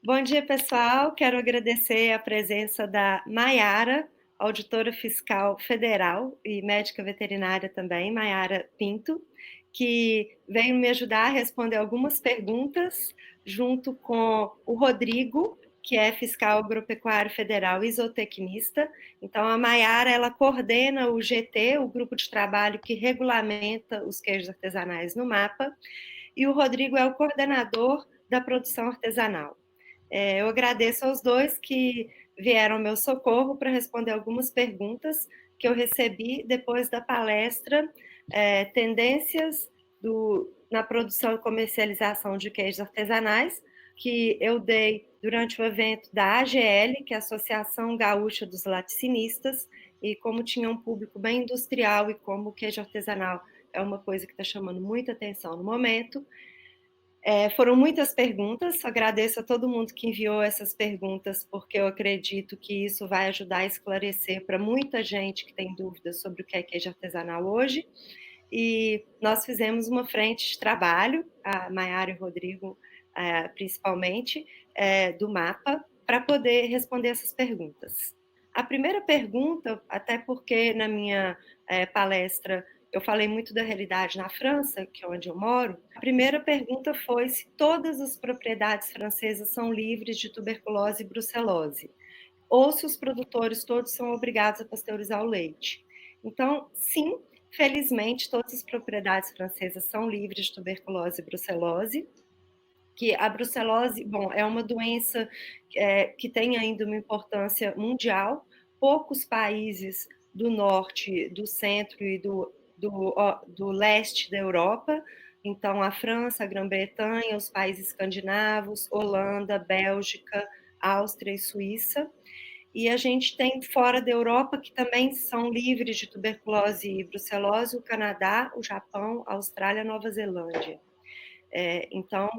Bom dia, pessoal. Quero agradecer a presença da Maiara, auditora fiscal federal e médica veterinária também, Maiara Pinto, que veio me ajudar a responder algumas perguntas, junto com o Rodrigo, que é fiscal agropecuário federal e zootecnista. Então, a Maiara, ela coordena o GT, o grupo de trabalho que regulamenta os queijos artesanais no MAPA, e o Rodrigo é o coordenador da produção artesanal. Eu agradeço aos dois que vieram ao meu socorro para responder algumas perguntas que eu recebi depois da palestra Tendências na produção e comercialização de queijos artesanais, que eu dei durante o evento da AGL, que é a Associação Gaúcha dos Laticinistas, e como tinha um público bem industrial e como o queijo artesanal é uma coisa que está chamando muita atenção no momento, foram muitas perguntas, agradeço a todo mundo que enviou essas perguntas, porque eu acredito que isso vai ajudar a esclarecer para muita gente que tem dúvidas sobre o que é queijo artesanal hoje. E nós fizemos uma frente de trabalho, a Maiara e o Rodrigo, principalmente, do MAPA, para poder responder essas perguntas. A primeira pergunta, até porque na minha palestra eu falei muito da realidade na França, que é onde eu moro. A primeira pergunta foi se todas as propriedades francesas são livres de tuberculose e brucelose, ou se os produtores todos são obrigados a pasteurizar o leite. Então, sim, felizmente, todas as propriedades francesas são livres de tuberculose e brucelose, que a brucelose, bom, é uma doença que tem ainda uma importância mundial. Poucos países do norte, do centro e do leste da Europa, então a França, a Grã-Bretanha, os países escandinavos, Holanda, Bélgica, Áustria e Suíça. E a gente tem fora da Europa que também são livres de tuberculose e brucelose, o Canadá, o Japão, a Austrália, a Nova Zelândia. Então,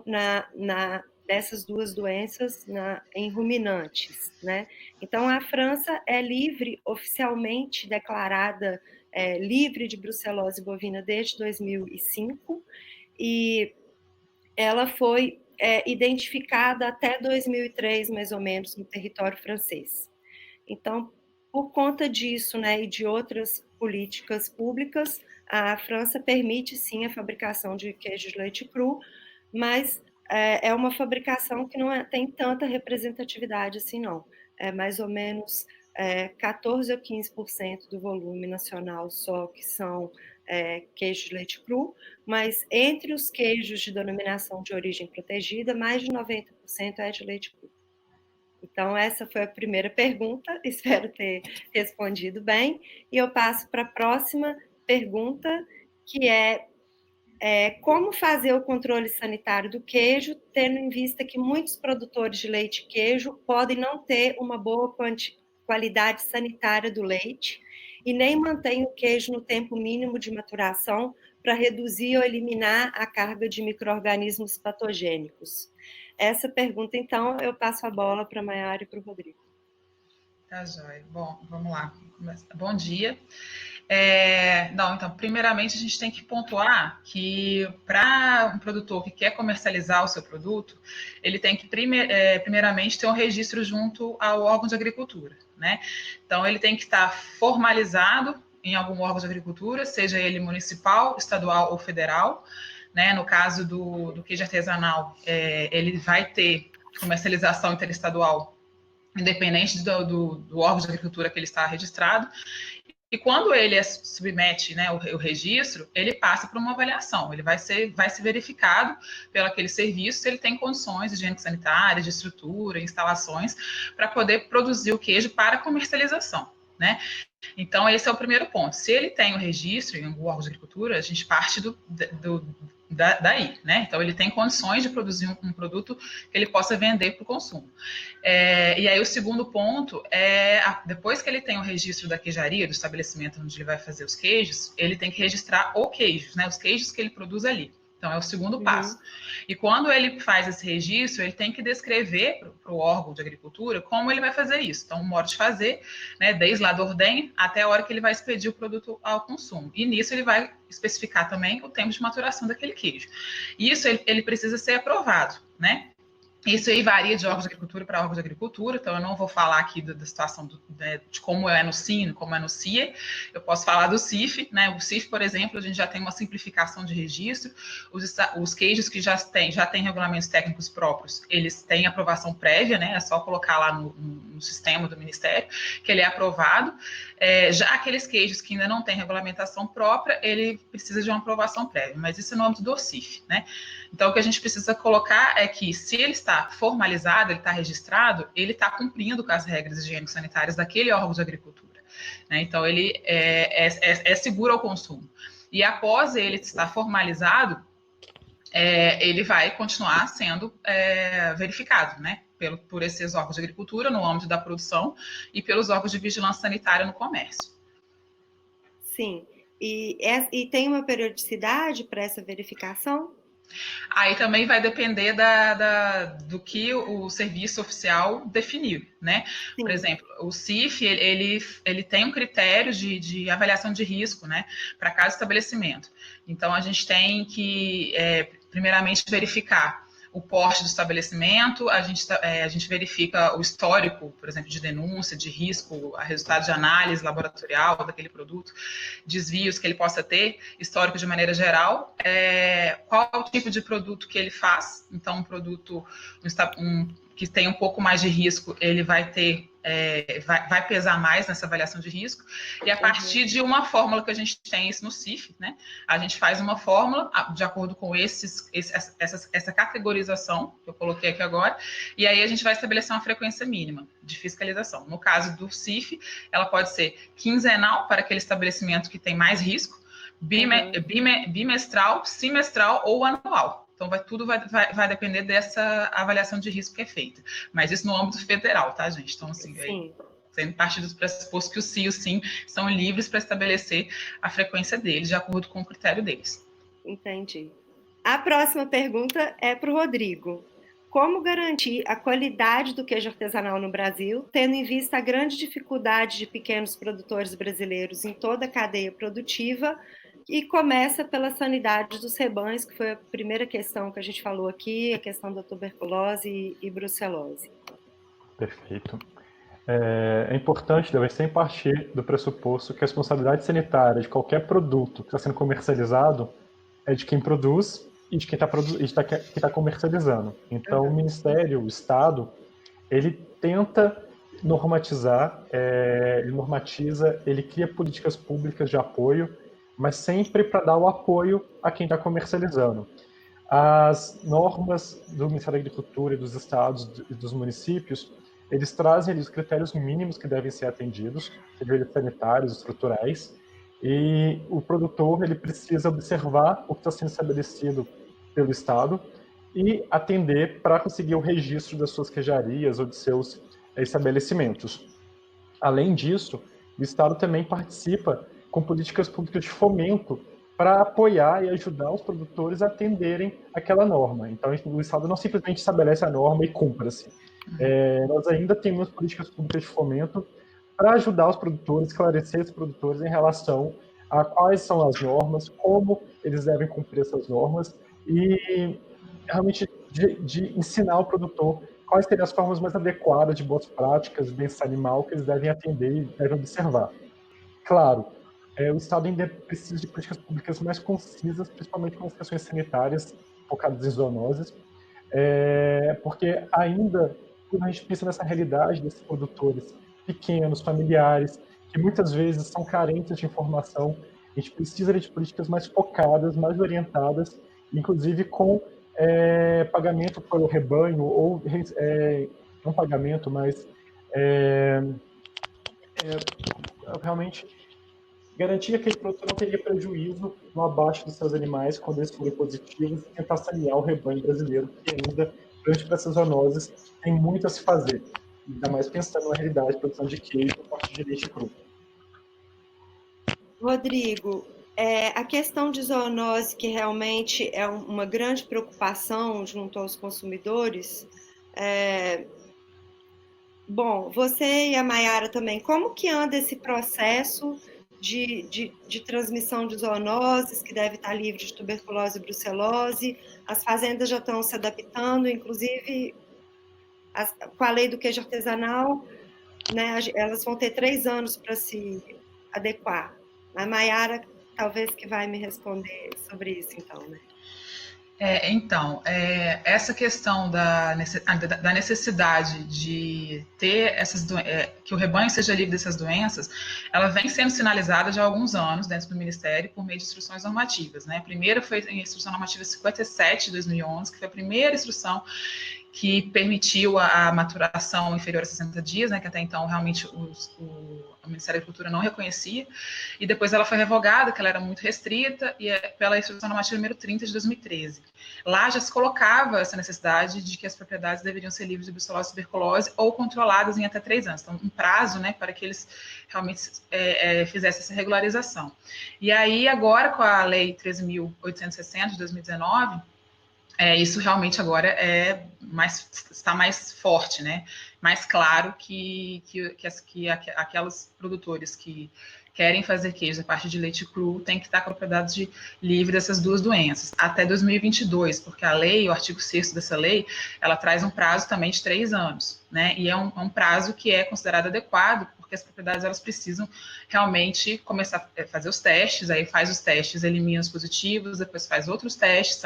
dessas duas doenças em ruminantes, né? Então, a França é livre, oficialmente declarada livre de brucelose bovina desde 2005, e ela foi identificada até 2003, mais ou menos, no território francês. Então, por conta disso, né, e de outras políticas públicas, a França permite sim a fabricação de queijo de leite cru, mas é uma fabricação que não tem tanta representatividade assim, não. É mais ou menos 14 a 15% do volume nacional só que são queijos de leite cru, mas entre os queijos de denominação de origem protegida, mais de 90% é de leite cru. Então, essa foi a primeira pergunta, espero ter respondido bem. E eu passo para a próxima pergunta, que como fazer o controle sanitário do queijo, tendo em vista que muitos produtores de leite e queijo podem não ter uma boa qualidade sanitária do leite e nem mantém o queijo no tempo mínimo de maturação para reduzir ou eliminar a carga de micro-organismos patogênicos. Essa pergunta, então, eu passo a bola para a Maiara e para o Rodrigo. Tá, joia. Bom, vamos lá. Bom dia. Então, primeiramente, a gente tem que pontuar que para um produtor que quer comercializar o seu produto, ele tem que, primeiramente, ter um registro junto ao órgão de agricultura, né? Então, ele tem que estar formalizado em algum órgão de agricultura, seja ele municipal, estadual ou federal, né? No caso do queijo artesanal, ele vai ter comercialização interestadual, independente do órgão de agricultura que ele está registrado. E quando ele submete, né, o registro, ele passa por uma avaliação. Ele vai ser verificado pelo aquele serviço se ele tem condições higiênico-sanitárias, de estrutura, instalações, para poder produzir o queijo para comercialização, né? Então, esse é o primeiro ponto. Se ele tem o registro em algum órgão de agricultura, a gente parte daí, né? Então, ele tem condições de produzir um produto que ele possa vender para o consumo. E aí, o segundo ponto depois que ele tem o registro da queijaria, do estabelecimento onde ele vai fazer os queijos, ele tem que registrar o queijo, né? Os queijos que ele produz ali. Então, é o segundo passo. E quando ele faz esse registro, ele tem que descrever para o órgão de agricultura como ele vai fazer isso. Então, o modo de fazer, né, desde lá do ordenho até a hora que ele vai expedir o produto ao consumo. E nisso ele vai especificar também o tempo de maturação daquele queijo. Isso ele precisa ser aprovado, né? Isso aí varia de órgãos de agricultura para órgãos de agricultura, então eu não vou falar aqui da situação de como é no SIN, como é no CIA, eu posso falar do CIF, né? O CIF, por exemplo, a gente já tem uma simplificação de registro, os queijos que já têm regulamentos técnicos próprios, eles têm aprovação prévia, né? É só colocar lá no sistema do Ministério que ele é aprovado. Já aqueles queijos que ainda não têm regulamentação própria, ele precisa de uma aprovação prévia, mas isso é no âmbito do CIF, né? Então, o que a gente precisa colocar é que, se ele está formalizado, ele está registrado, ele está cumprindo com as regras higiênico-sanitárias daquele órgão de agricultura, né? Então, ele é seguro ao consumo. E após ele estar formalizado, ele vai continuar sendo verificado, né? Por esses órgãos de agricultura no âmbito da produção e pelos órgãos de vigilância sanitária no comércio. Sim. E tem uma periodicidade para essa verificação? Aí também vai depender do que o serviço oficial definiu, né? Sim. Por exemplo, o CIF, ele tem um critério de avaliação de risco, né? Para cada estabelecimento. Então, a gente tem que, primeiramente, verificar o porte do estabelecimento, a gente verifica o histórico, por exemplo, de denúncia, de risco, a resultado de análise laboratorial daquele produto, desvios que ele possa ter, histórico de maneira geral, qual é o tipo de produto que ele faz. Então, um produto que tem um pouco mais de risco, ele vai ter, vai pesar mais nessa avaliação de risco, e a partir de uma fórmula que a gente tem isso no CIF, né, a gente faz uma fórmula de acordo com essa categorização que eu coloquei aqui agora, e aí a gente vai estabelecer uma frequência mínima de fiscalização. No caso do CIF, ela pode ser quinzenal para aquele estabelecimento que tem mais risco, bimestral, semestral ou anual. Então, tudo vai depender dessa avaliação de risco que é feita. Mas isso no âmbito federal, tá, gente? Então, assim, sendo parte dos pressupostos que o CIO e o SIM são livres para estabelecer a frequência deles, de acordo com o critério deles. Entendi. A próxima pergunta é para o Rodrigo. Como garantir a qualidade do queijo artesanal no Brasil, tendo em vista a grande dificuldade de pequenos produtores brasileiros em toda a cadeia produtiva, e começa pela sanidade dos rebanhos, que foi a primeira questão que a gente falou aqui, a questão da tuberculose e brucelose. Perfeito. É importante, deve sempre partir do pressuposto que a responsabilidade sanitária de qualquer produto que está sendo comercializado é de quem produz e de quem está comercializando. Então, o Ministério, o Estado, ele tenta normatizar, ele normatiza, ele cria políticas públicas de apoio, mas sempre para dar o apoio a quem está comercializando. As normas do Ministério da Agricultura e dos estados e dos municípios, eles trazem ali os critérios mínimos que devem ser atendidos, sejam eles sanitários, estruturais, e o produtor ele precisa observar o que está sendo estabelecido pelo Estado e atender para conseguir o registro das suas queijarias ou de seus estabelecimentos. Além disso, o Estado também participa com políticas públicas de fomento para apoiar e ajudar os produtores a atenderem aquela norma. Então, o Estado não simplesmente estabelece a norma e cumpra-se. Nós ainda temos políticas públicas de fomento para ajudar os produtores, esclarecer os produtores em relação a quais são as normas, como eles devem cumprir essas normas e realmente de ensinar o produtor quais seriam as formas mais adequadas de boas práticas de bem-estar animal que eles devem atender e devem observar. Claro, o Estado ainda precisa de políticas públicas mais concisas, principalmente com as questões sanitárias focadas em zoonoses, porque ainda, quando a gente pensa nessa realidade desses produtores pequenos, familiares, que muitas vezes são carentes de informação, a gente precisa de políticas mais focadas, mais orientadas, inclusive com pagamento pelo rebanho, ou não pagamento, mas realmente garantir que aquele produtor não teria prejuízo no abate dos seus animais quando eles forem positivos e tentar sanear o rebanho brasileiro, que ainda, diante dessas zoonoses, tem muito a se fazer. Ainda mais pensando na realidade de produção de queijo a partir de leite cru. Rodrigo, a questão de zoonose, que realmente é uma grande preocupação junto aos consumidores, bom, você e a Maiara também, como que anda esse processo de transmissão de zoonoses, que deve estar livre de tuberculose e brucelose? As fazendas já estão se adaptando, inclusive com a lei do queijo artesanal, né, elas vão ter 3 anos para se adequar. A Maiara talvez que vai me responder sobre isso, então, né? Então, essa questão da necessidade de ter que o rebanho seja livre dessas doenças, ela vem sendo sinalizada já há alguns anos dentro do Ministério por meio de instruções normativas, né? A primeira foi a Instrução Normativa 57 de 2011, que foi a primeira instrução que permitiu a maturação inferior a 60 dias, né, que até então realmente o Ministério da Agricultura não reconhecia, e depois ela foi revogada, que ela era muito restrita, e pela Instrução Normativa número 30 de 2013. Lá já se colocava essa necessidade de que as propriedades deveriam ser livres de brucelose e tuberculose ou controladas em até 3 anos, então um prazo, né, para que eles realmente fizessem essa regularização. E aí agora com a Lei 13.860 de 2019, isso realmente agora está mais forte, né? Mais claro que aquelas produtores que querem fazer queijo a partir de leite cru têm que estar com a propriedade livre dessas duas doenças, até 2022, porque a lei, o artigo 6º dessa lei, ela traz um prazo também de 3 anos, né? E é um prazo que é considerado adequado, porque as propriedades elas precisam realmente começar a fazer os testes, aí faz os testes, elimina os positivos, depois faz outros testes,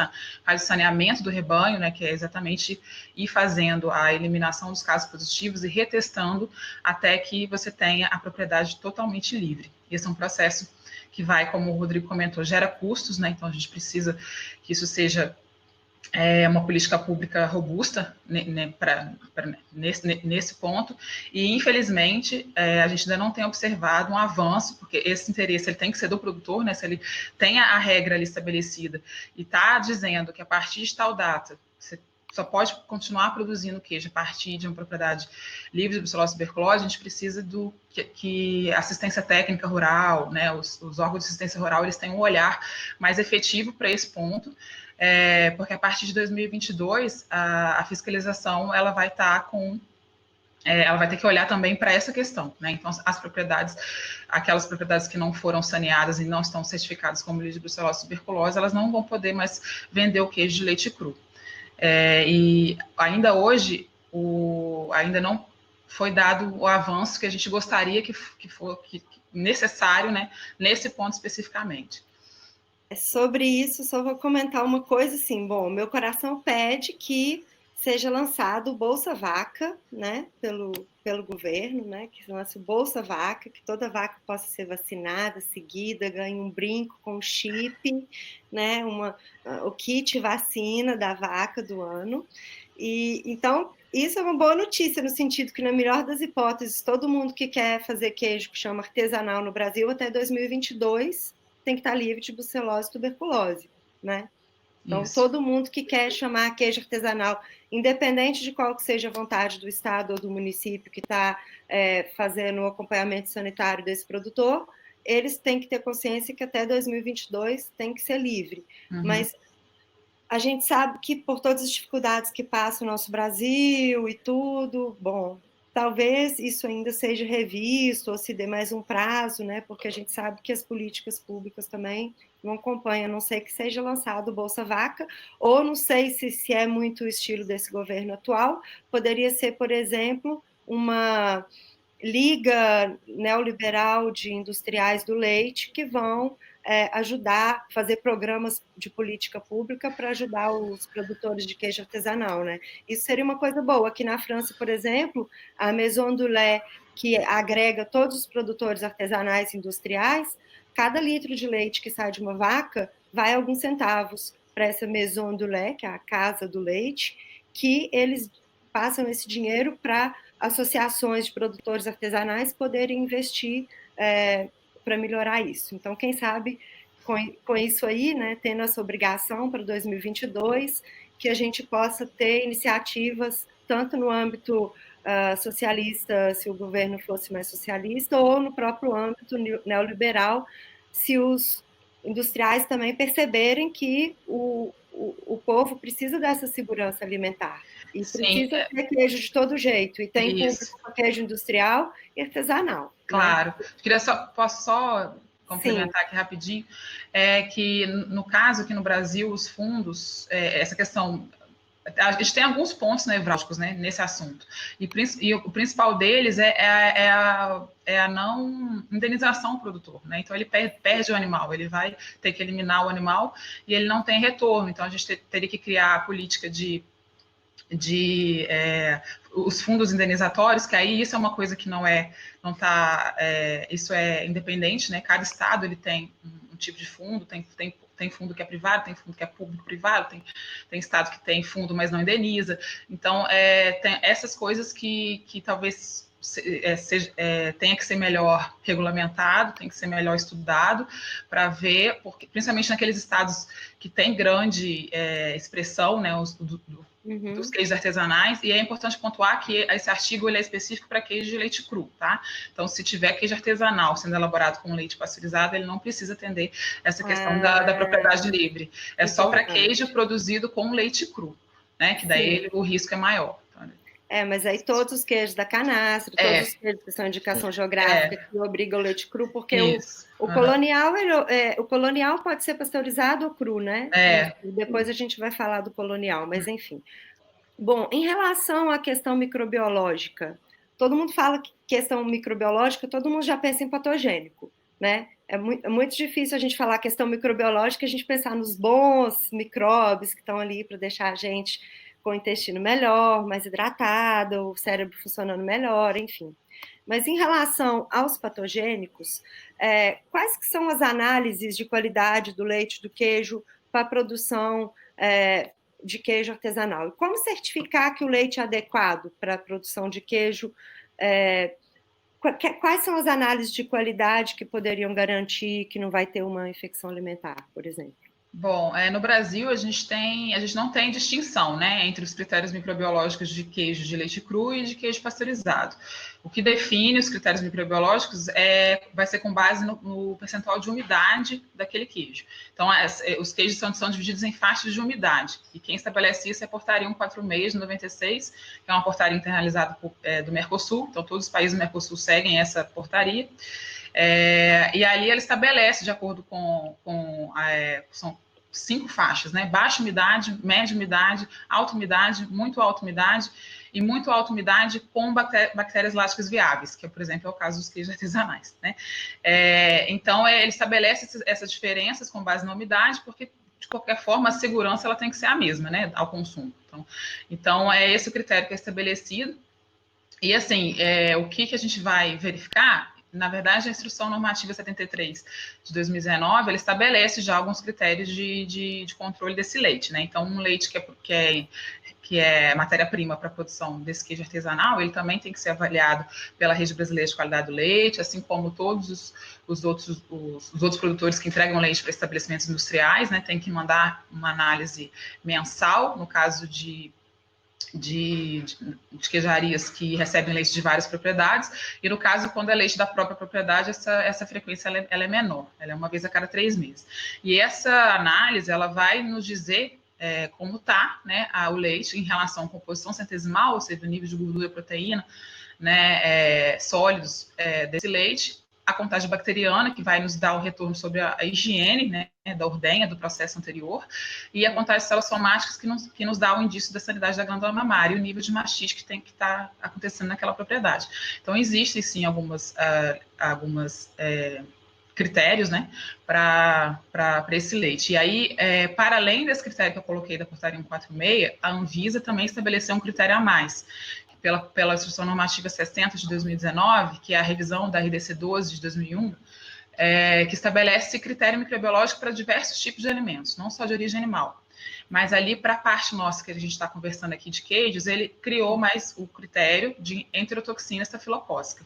faz o saneamento do rebanho, né, que é exatamente ir fazendo a eliminação dos casos positivos e retestando até que você tenha a propriedade totalmente livre. Esse é um processo que vai, como o Rodrigo comentou, gera custos, né, então a gente precisa que isso seja uma política pública robusta, né, nesse ponto, e infelizmente a gente ainda não tem observado um avanço, porque esse interesse ele tem que ser do produtor, né, se ele tem a regra ali estabelecida e está dizendo que a partir de tal data você só pode continuar produzindo queijo a partir de uma propriedade livre de brucelose e tuberculose, a gente precisa que a assistência técnica rural, né, os órgãos de assistência rural, eles tenham um olhar mais efetivo para esse ponto, porque a partir de 2022 a fiscalização ela vai estar ela vai ter que olhar também para essa questão, né? Então, aquelas propriedades que não foram saneadas e não estão certificadas como livre de brucelose e tuberculose, elas não vão poder mais vender o queijo de leite cru. E ainda hoje, ainda não foi dado o avanço que a gente gostaria que necessário, né, nesse ponto especificamente. Sobre isso, só vou comentar uma coisa assim, bom, meu coração pede que seja lançado o Bolsa Vaca, né, pelo governo, né, que lance o Bolsa Vaca, que toda vaca possa ser vacinada, seguida, ganhe um brinco com chip, né, o kit vacina da vaca do ano, e então isso é uma boa notícia, no sentido que, na melhor das hipóteses, todo mundo que quer fazer queijo que chama artesanal no Brasil até 2022 tem que estar livre de brucelose e tuberculose, né? Então, Isso. todo mundo que quer chamar queijo artesanal, independente de qual que seja a vontade do estado ou do município que está fazendo o acompanhamento sanitário desse produtor, eles têm que ter consciência que até 2022 tem que ser livre. Uhum. Mas a gente sabe que por todas as dificuldades que passa o nosso Brasil e tudo, bom, talvez isso ainda seja revisto ou se dê mais um prazo, né? Porque a gente sabe que as políticas públicas também não acompanham, a não sei que seja lançado o Bolsa Vaca, ou não sei se é muito o estilo desse governo atual, poderia ser, por exemplo, uma liga neoliberal de industriais do leite que vão ajudar, fazer programas de política pública para ajudar os produtores de queijo artesanal, né? Isso seria uma coisa boa. Aqui na França, por exemplo, a Maison du Lait, que agrega todos os produtores artesanais industriais, cada litro de leite que sai de uma vaca vai alguns centavos para essa Maison du Lait, que é a casa do leite, que eles passam esse dinheiro para associações de produtores artesanais poderem investir para melhorar isso. Então, quem sabe, com isso aí, né, tendo essa obrigação para 2022, que a gente possa ter iniciativas tanto no âmbito socialista, se o governo fosse mais socialista, ou no próprio âmbito neoliberal, se os industriais também perceberem que o povo precisa dessa segurança alimentar. E precisa ter queijo de todo jeito. E tem público para queijo industrial e artesanal. Claro. Né? Posso só complementar aqui rapidinho? Que, no caso, aqui no Brasil, os fundos, essa questão A gente tem alguns pontos nevrálgicos, né, nesse assunto. E o principal deles é a não indenização do produtor, né? Então ele perde o animal, ele vai ter que eliminar o animal e ele não tem retorno. Então a gente teria que criar a política de os fundos indenizatórios, que aí isso é uma coisa que isso é independente, né? Cada estado ele tem um tipo de fundo, tem fundo que é privado, tem fundo que é público-privado, tem estado que tem fundo, mas não indeniza. Então, tem essas coisas que talvez tenha que ser melhor regulamentado, tem que ser melhor estudado para ver, porque, principalmente naqueles estados que têm grande expressão, né, dos queijos artesanais, e é importante pontuar que esse artigo ele é específico para queijo de leite cru, tá? Então, se tiver queijo artesanal sendo elaborado com leite pasteurizado, ele não precisa atender essa questão da propriedade livre. É só para queijo produzido com leite cru, né? Que daí o risco é maior. Mas aí todos os queijos da canastra, todos os queijos que são indicação geográfica, que obrigam o leite cru, porque o colonial pode ser pasteurizado ou cru, né? Depois a gente vai falar do colonial, mas enfim. Bom, em relação à questão microbiológica, todo mundo fala que questão microbiológica, todo mundo já pensa em patogênico, né? É muito difícil a gente falar questão microbiológica, a gente pensar nos bons micróbios que estão ali para deixar a gente com o intestino melhor, mais hidratado, o cérebro funcionando melhor, enfim. Mas em relação aos patogênicos, quais que são as análises de qualidade do leite, do queijo, para a produção de queijo artesanal? E como certificar que o leite é adequado para a produção de queijo? Quais são as análises de qualidade que poderiam garantir que não vai ter uma infecção alimentar, por exemplo? Bom, no Brasil a gente não tem distinção, né, entre os critérios microbiológicos de queijo de leite cru e de queijo pasteurizado. O que define os critérios microbiológicos vai ser com base no percentual de umidade daquele queijo. Então, os queijos são divididos em faixas de umidade, e quem estabelece isso é a Portaria 146 de 96, que é uma portaria internalizada do Mercosul, então todos os países do Mercosul seguem essa portaria. E ali ela estabelece, de acordo são 5 faixas, né? Baixa umidade, média umidade, alta umidade, muito alta umidade e muito alta umidade com bactérias láticas viáveis, que, por exemplo, é o caso dos queijos artesanais, né? Então, ele estabelece essas diferenças com base na umidade, porque, de qualquer forma, a segurança ela tem que ser a mesma, né, ao consumo. Então é esse o critério que é estabelecido. E, assim, o que a gente vai verificar? Na verdade, a Instrução Normativa 73 de 2019, ela estabelece já alguns critérios de controle desse leite, né? Então, um leite que é matéria-prima para a produção desse queijo artesanal, ele também tem que ser avaliado pela Rede Brasileira de Qualidade do Leite, assim como todos os outros produtores que entregam leite para estabelecimentos industriais, né? Tem que mandar uma análise mensal, no caso de queijarias que recebem leite de várias propriedades, e no caso, quando é leite da própria propriedade, essa frequência ela é menor, ela é uma vez a cada 3 meses. E essa análise, ela vai nos dizer como está, né, o leite em relação à composição centesimal, ou seja, o nível de gordura e proteína, né, sólidos desse leite, a contagem bacteriana, que vai nos dar o retorno sobre a higiene, né, da ordenha, do processo anterior, e a contagem de células somáticas, que nos dá o indício da sanidade da glândula mamária e o nível de mastite que tem que estar acontecendo naquela propriedade. Então, existem, sim, algumas critérios, né, para esse leite. E aí, para além desse critério que eu coloquei da portaria 146, a Anvisa também estabeleceu um critério a mais, pela Instrução Normativa 60 de 2019, que é a revisão da RDC 12 de 2001, que estabelece critério microbiológico para diversos tipos de alimentos, não só de origem animal. Mas ali, para a parte nossa que a gente está conversando aqui de queijos, ele criou mais o critério de enterotoxina estafilocócica.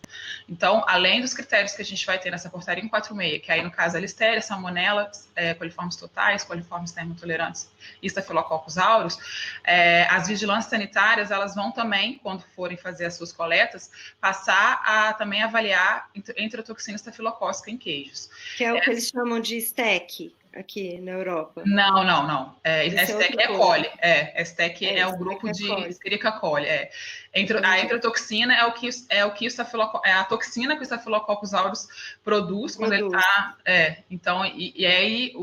Então, além dos critérios que a gente vai ter nessa portaria 146, que aí, no caso, a Listeria, Salmonella, coliformes totais, coliformes termotolerantes e Staphylococcus aureus, as vigilâncias sanitárias, elas vão também, quando forem fazer as suas coletas, passar a também avaliar enterotoxina estafilocócica em queijos. Que é o que eles chamam de STEC aqui na Europa. Não. STEC é coli. STEC é o grupo de Escherichia coli. A enterotoxina é a toxina que o Staphylococcus aureus produz quando ele está. Então, e aí,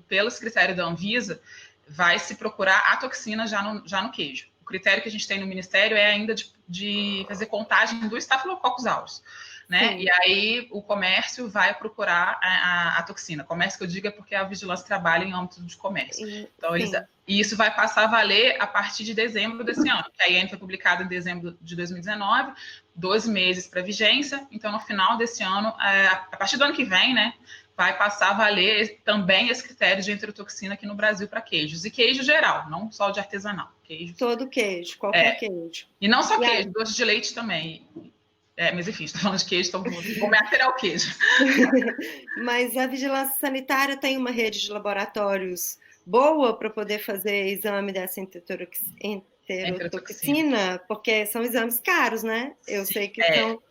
pelos critérios da Anvisa, vai se procurar a toxina já no queijo. O critério que a gente tem no Ministério é ainda de fazer contagem do Staphylococcus aureus, né? Sim. E aí o comércio vai procurar a toxina. Comércio que eu digo é porque a vigilância trabalha em âmbito de comércio. Então, e isso vai passar a valer a partir de dezembro desse ano, que a IN foi publicada em dezembro de 2019, 12 meses para vigência. Então, no final desse ano, a partir do ano que vem, né, vai passar a valer também esse critério de enterotoxina aqui no Brasil para queijos. E queijo geral, não só de artesanal. Queijo. Todo queijo, qualquer queijo. E não só queijo, doce de leite também. Mas enfim, estou falando de queijo, todo mundo. Vou me ater ao queijo. Mas a vigilância sanitária tem uma rede de laboratórios boa para poder fazer exame dessa enterotoxina, porque são exames caros, né? Eu sei que são...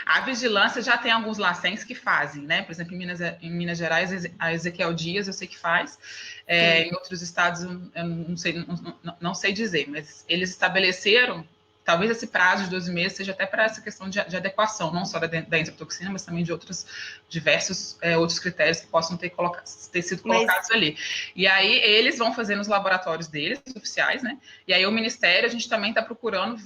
A vigilância já tem alguns LACENs que fazem, né? Por exemplo, em Minas Gerais, a Ezequiel Dias eu sei que faz. Em outros estados, eu não sei dizer, mas eles estabeleceram, talvez esse prazo de 12 meses seja até para essa questão de adequação, não só da enterotoxina, mas também de outros diversos outros critérios que possam ter sido colocados ali. E aí eles vão fazer nos laboratórios deles, oficiais, né? E aí o Ministério, a gente também está procurando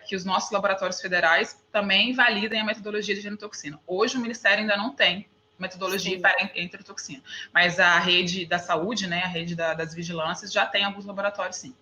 que os nossos laboratórios federais também validem a metodologia de genotoxina. Hoje o Ministério ainda não tem metodologia para enterotoxina, mas a rede da saúde, né, a rede das vigilâncias já tem alguns laboratórios, sim.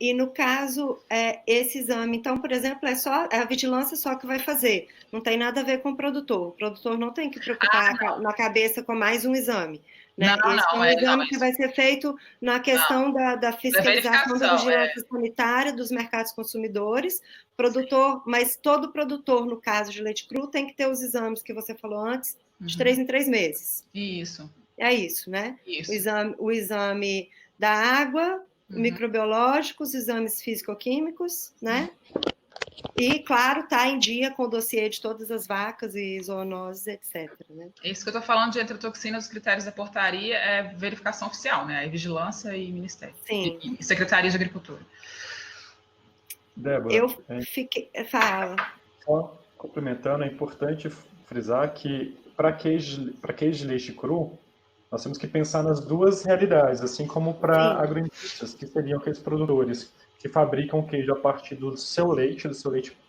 E no caso, esse exame, então, por exemplo, é a vigilância só que vai fazer, não tem nada a ver com o produtor. O produtor não tem que preocupar na cabeça com mais um exame. Né? Esse é um exame que vai ser feito na questão da fiscalização da vigilância sanitária dos mercados consumidores. Produtor, mas todo produtor, no caso de leite cru, tem que ter os exames que você falou antes, de 3 em 3 meses. Isso. É isso, né? Isso. O exame da água, microbiológicos, exames físico-químicos, né? E, claro, tá em dia com o dossiê de todas as vacas e zoonoses, etc. Né? Isso que eu tô falando de enterotoxina, os critérios da portaria é verificação oficial, né? É vigilância e Ministério. Sim. E Secretaria de Agricultura. Débora, eu fiquei... Fala. Só complementando, é importante frisar que para queijo de leite cru, nós temos que pensar nas duas realidades, assim como para agroindústrias, que seriam aqueles produtores que fabricam queijo a partir do seu leite,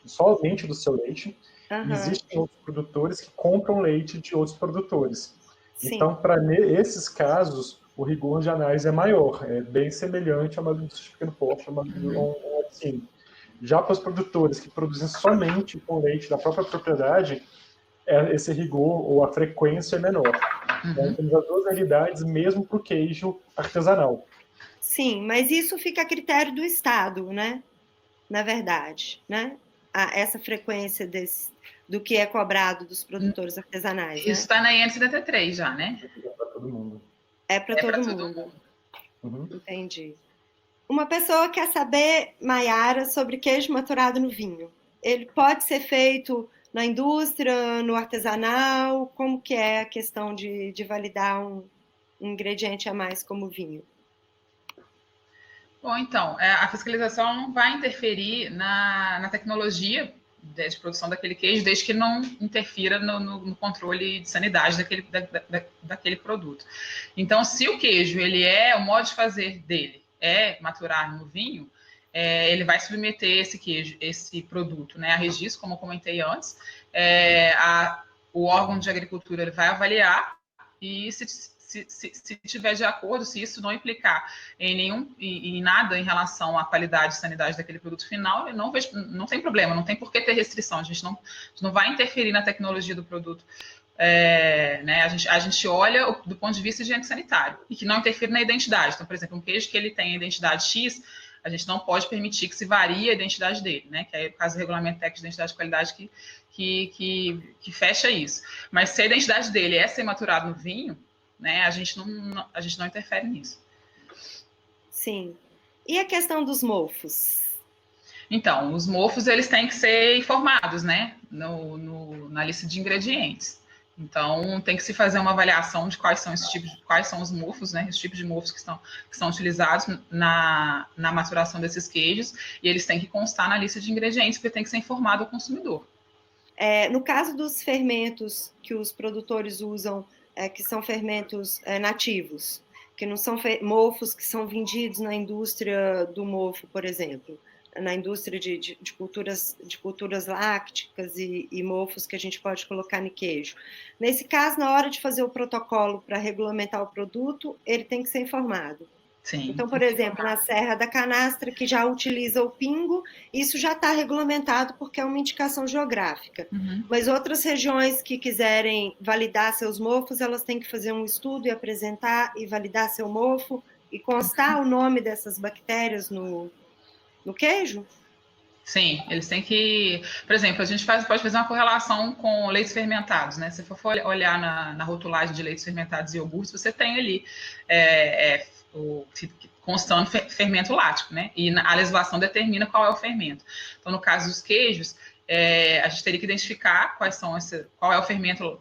somente do seu leite. E existem outros produtores que compram leite de outros produtores. Sim. Então, para esses casos, o rigor de análise é maior, é bem semelhante a uma indústria de pequeno porte, a uma assim. Já para os produtores que produzem somente com leite da própria propriedade, esse rigor ou a frequência é menor. Então, temos as duas realidades mesmo para o queijo artesanal. Sim, mas isso fica a critério do Estado, né? Na verdade, né? Essa frequência do que é cobrado dos produtores artesanais. Isso está na IN 73 já, né? É para todo mundo. É para todo mundo. Entendi. Uma pessoa quer saber, Maiara, sobre queijo maturado no vinho. Ele pode ser feito na indústria, no artesanal? Como que é a questão de validar um ingrediente a mais como vinho? Bom, então, a fiscalização não vai interferir na tecnologia de produção daquele queijo, desde que não interfira no controle de sanidade daquele produto. Então, se o queijo, o modo de fazer dele é maturar no vinho, ele vai submeter esse produto, né, a registro, como eu comentei antes. O órgão de agricultura ele vai avaliar e se tiver de acordo, se isso não implicar em nada em relação à qualidade e sanidade daquele produto final, não tem problema, não tem por que ter restrição, a gente não vai interferir na tecnologia do produto. Né, a gente olha do ponto de vista higiênico-sanitário e que não interfere na identidade. Então, por exemplo, um queijo que ele tem a identidade X, a gente não pode permitir que se varie a identidade dele, né? Que é o caso do Regulamento Técnico de Identidade e Qualidade que fecha isso. Mas se a identidade dele é ser maturado no vinho, né, a gente não interfere nisso. Sim. E a questão dos mofos? Então, os mofos eles têm que ser informados, né, na lista de ingredientes. Então, tem que se fazer uma avaliação de quais são os mofos, né, os tipos de mofos que são utilizados na maturação desses queijos, e eles têm que constar na lista de ingredientes, porque tem que ser informado ao consumidor. No caso dos fermentos que os produtores usam, que são fermentos nativos, que não são mofos que são vendidos na indústria do mofo, por exemplo, na indústria de culturas lácticas e mofos que a gente pode colocar no queijo. Nesse caso, na hora de fazer o protocolo para regulamentar o produto, ele tem que ser informado. Sim. Então, por exemplo, na Serra da Canastra, que já utiliza o pingo, isso já está regulamentado porque é uma indicação geográfica. Uhum. Mas outras regiões que quiserem validar seus mofos, elas têm que fazer um estudo e apresentar e validar seu mofo e constar o nome dessas bactérias no queijo? Sim, eles têm que... Por exemplo, a gente pode fazer uma correlação com leites fermentados, né? Se for olhar na rotulagem de leites fermentados e iogurtes, você tem ali constando fermento lático, né? E a legislação determina qual é o fermento. Então, no caso dos queijos, a gente teria que identificar qual é o fermento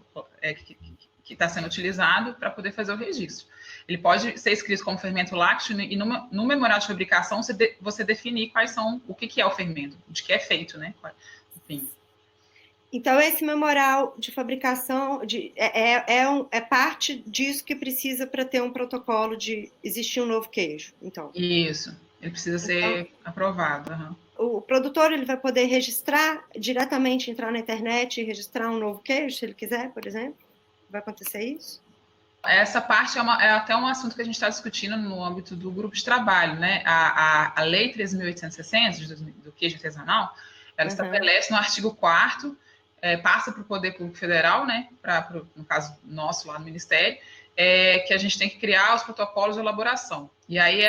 que está sendo utilizado para poder fazer o registro. Ele pode ser escrito como fermento lácteo e no memorial de fabricação você definir o que é o fermento, de que é feito, né? Enfim. Então, esse memorial de fabricação é parte disso que precisa para ter um protocolo de existir um novo queijo. Então. Isso, ele precisa ser aprovado. Uhum. O produtor ele vai poder registrar diretamente, entrar na internet e registrar um novo queijo, se ele quiser, por exemplo? Vai acontecer isso? Essa parte é até um assunto que a gente está discutindo no âmbito do grupo de trabalho, né? A Lei 13.860 do queijo artesanal, ela estabelece no artigo 4º, passa para o Poder Público Federal, né? No caso nosso lá no Ministério, que a gente tem que criar os protocolos de elaboração. E aí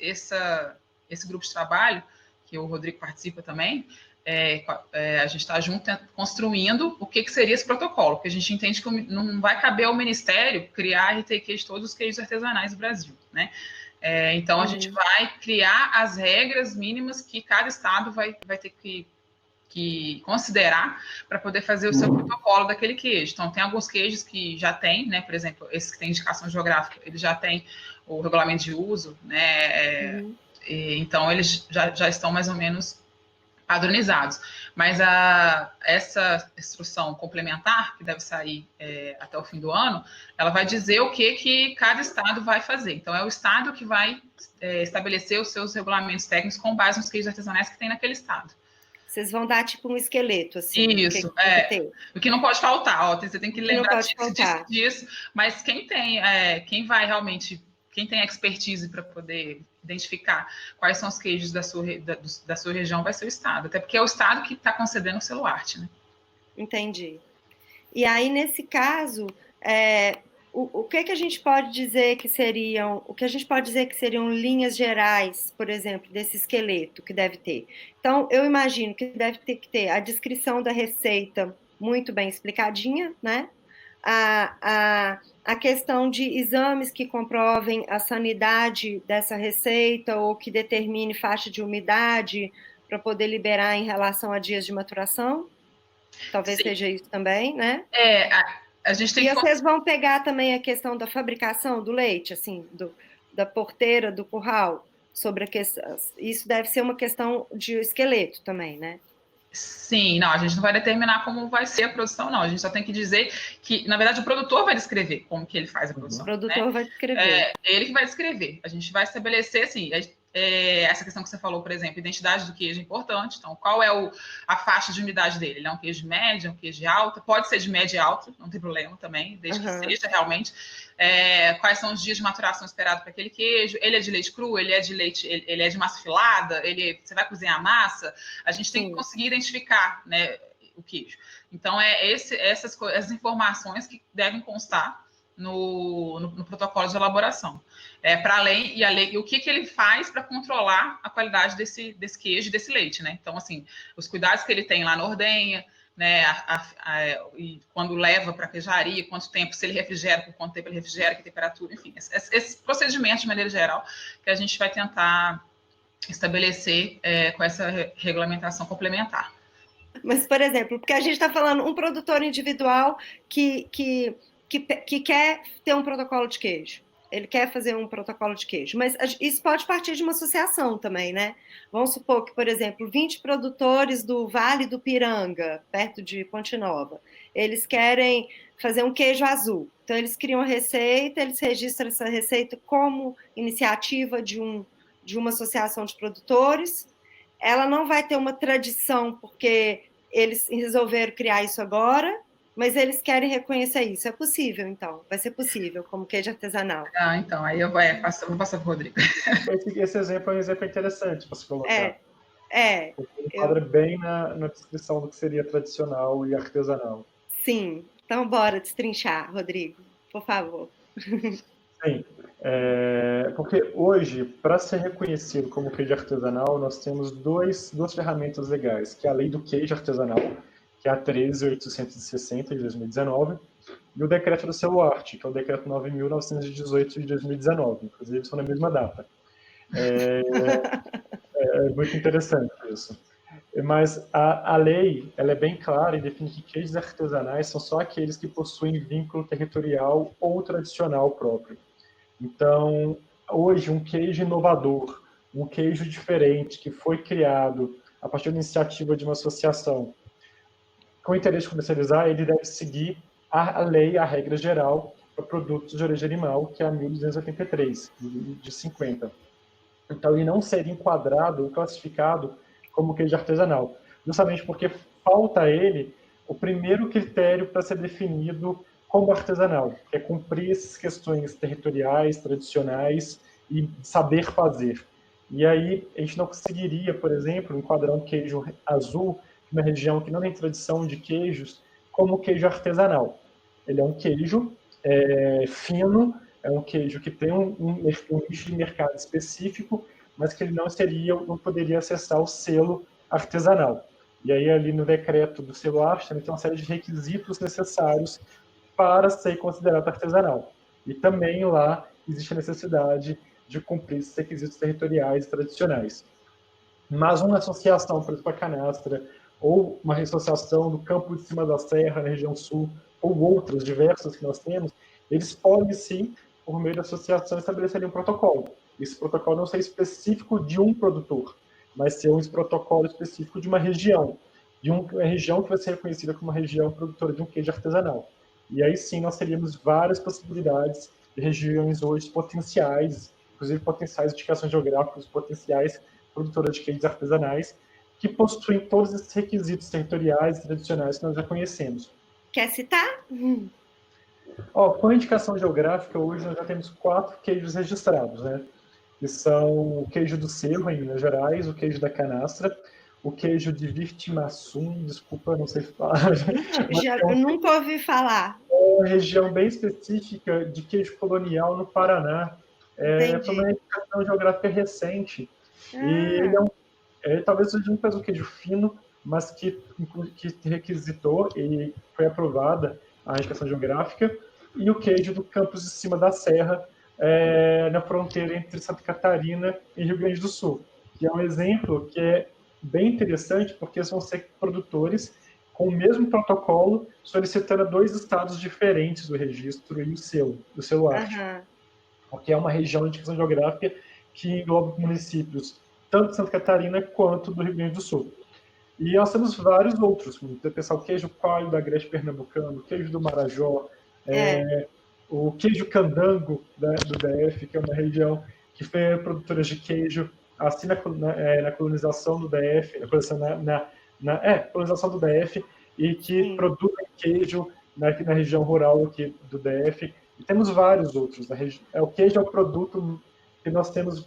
esse grupo de trabalho, que o Rodrigo participa também, a gente está junto construindo o que seria esse protocolo, porque a gente entende que não vai caber ao Ministério criar RTQ de todos os queijos artesanais do Brasil, né? Então, a gente vai criar as regras mínimas que cada estado vai ter que considerar para poder fazer o seu protocolo daquele queijo. Então, tem alguns queijos que já tem, né? Por exemplo, esses que têm indicação geográfica, eles já têm o regulamento de uso, né? Então, eles já estão mais ou menos padronizados. Mas essa instrução complementar, que deve sair até o fim do ano, ela vai dizer o que cada estado vai fazer. Então, é o estado que vai estabelecer os seus regulamentos técnicos com base nos queijos artesanais que tem naquele estado. Vocês vão dar tipo um esqueleto, assim. Isso, o que não pode faltar, você tem que lembrar disso, mas quem vai realmente, quem tem expertise para poder identificar quais são os queijos da sua região vai ser o estado, até porque é o estado que está concedendo o selo arte, né? Entendi. E aí, nesse caso, o que a gente pode dizer que seriam, linhas gerais, por exemplo, desse esqueleto que deve ter? Então, eu imagino que deve ter que ter a descrição da receita muito bem explicadinha, né? A questão de exames que comprovem a sanidade dessa receita ou que determine faixa de umidade para poder liberar em relação a dias de maturação. Talvez seja isso também, né? A gente tem e vocês vão pegar também a questão da fabricação do leite, assim, da porteira, do curral, sobre a questão. Isso deve ser uma questão de esqueleto também, né? Sim, não, a gente não vai determinar como vai ser a produção, não. A gente só tem que dizer que, na verdade, o produtor vai descrever como que ele faz a produção. O produtor vai descrever. Ele que vai descrever. A gente vai estabelecer, assim, essa questão que você falou, por exemplo, identidade do queijo é importante. Então, qual é a faixa de umidade dele? Ele é um queijo médio, é um queijo alto? Pode ser de médio e alto, não tem problema também, desde que seja realmente. Quais são os dias de maturação esperados para aquele queijo? Ele é de leite cru? Ele é de leite? Ele é de massa filada? Você vai cozinhar a massa? A gente tem que conseguir identificar, né, o queijo. Então, essas informações que devem constar no protocolo de elaboração. Para além, e o que ele faz para controlar a qualidade desse queijo e desse leite, né? Então, assim, os cuidados que ele tem lá na ordenha, né? E quando leva para a queijaria, quanto tempo, se ele refrigera, por quanto tempo ele refrigera, que temperatura, enfim, esses procedimentos de maneira geral que a gente vai tentar estabelecer com essa regulamentação complementar. Mas, por exemplo, porque a gente está falando um produtor individual que quer ter um protocolo de queijo. ele quer fazer um protocolo de queijo, mas isso pode partir de uma associação também, né? Vamos supor que, por exemplo, 20 produtores do Vale do Piranga, perto de Ponte Nova, eles querem fazer um queijo azul. Então, eles criam a receita, eles registram essa receita como iniciativa de uma associação de produtores. Ela não vai ter uma tradição, porque eles resolveram criar isso agora, mas eles querem reconhecer isso. É possível, então. Vai ser possível, como queijo artesanal. Ah, então, aí vou passar para o Rodrigo. Esse exemplo é um exemplo interessante para se colocar. Porque enquadra Eu... bem na descrição do que seria tradicional e artesanal. Sim. Então, bora destrinchar, Rodrigo, por favor. Sim. Porque hoje, para ser reconhecido como queijo artesanal, nós temos duas ferramentas legais, que é a Lei do Queijo Artesanal, que é a 13.860 de 2019, e o Decreto do Selo Arte, que é o Decreto 9.918 de 2019, inclusive são na mesma data. É muito interessante isso. Mas a lei ela é bem clara e define que queijos artesanais são só aqueles que possuem vínculo territorial ou tradicional próprio. Então, hoje, um queijo inovador, um queijo diferente, que foi criado a partir da iniciativa de uma associação com interesse de comercializar, ele deve seguir a lei, a regra geral para produtos de origem animal, que é a 1283, de 50. Então, ele não seria enquadrado ou classificado como queijo artesanal, justamente porque falta a ele o primeiro critério para ser definido como artesanal, que é cumprir essas questões territoriais, tradicionais e saber fazer. E aí, a gente não conseguiria, por exemplo, enquadrar um queijo azul de uma região que não tem tradição de queijos como queijo artesanal. Ele é um queijo fino, é um queijo que tem um nicho de mercado específico, mas que ele não poderia acessar o selo artesanal. E aí, ali no decreto do selo arte, também tem uma série de requisitos necessários para ser considerado artesanal. E também lá existe a necessidade de cumprir esses requisitos territoriais e tradicionais. Mas uma associação, por exemplo, a Canastra, ou uma associação do Campo de Cima da Serra, na região sul, ou outras diversas que nós temos, eles podem, sim, por meio da associação, estabelecer um protocolo. Esse protocolo não ser específico de um produtor, mas ser um protocolo específico de uma região que vai ser reconhecida como uma região produtora de um queijo artesanal. E aí sim nós teríamos várias possibilidades de regiões hoje potenciais, inclusive potenciais indicações geográficas, potenciais produtoras de queijos artesanais, que possuem todos esses requisitos territoriais e tradicionais que nós já conhecemos. Quer citar? Com a indicação geográfica, hoje nós já temos 4 queijos registrados, né? Que são o queijo do Cerro, em Minas Gerais, o queijo da Canastra, o queijo de Virtimaçum, desculpa, não sei falar. Eu nunca ouvi falar. É uma região bem específica de queijo colonial no Paraná. Foi uma indicação geográfica recente. E ele talvez seja um queijo fino, mas que requisitou e foi aprovada a indicação geográfica, e o queijo do Campos de Cima da Serra, na fronteira entre Santa Catarina e Rio Grande do Sul, que é um exemplo que é bem interessante, porque vão ser produtores com o mesmo protocolo, solicitando a 2 estados diferentes do registro e o selo arte. Porque é uma região de indicação geográfica que engloba municípios tanto de Santa Catarina quanto do Rio Grande do Sul. E nós temos vários outros, como o pessoal queijo coalho da Agreste Pernambucano, queijo do Marajó, o queijo candango do DF, que é uma região que foi produtora de queijo, assim na colonização do DF, colonização do DF, e que produz queijo na região rural aqui do DF. E temos vários outros. O queijo é o produto que nós temos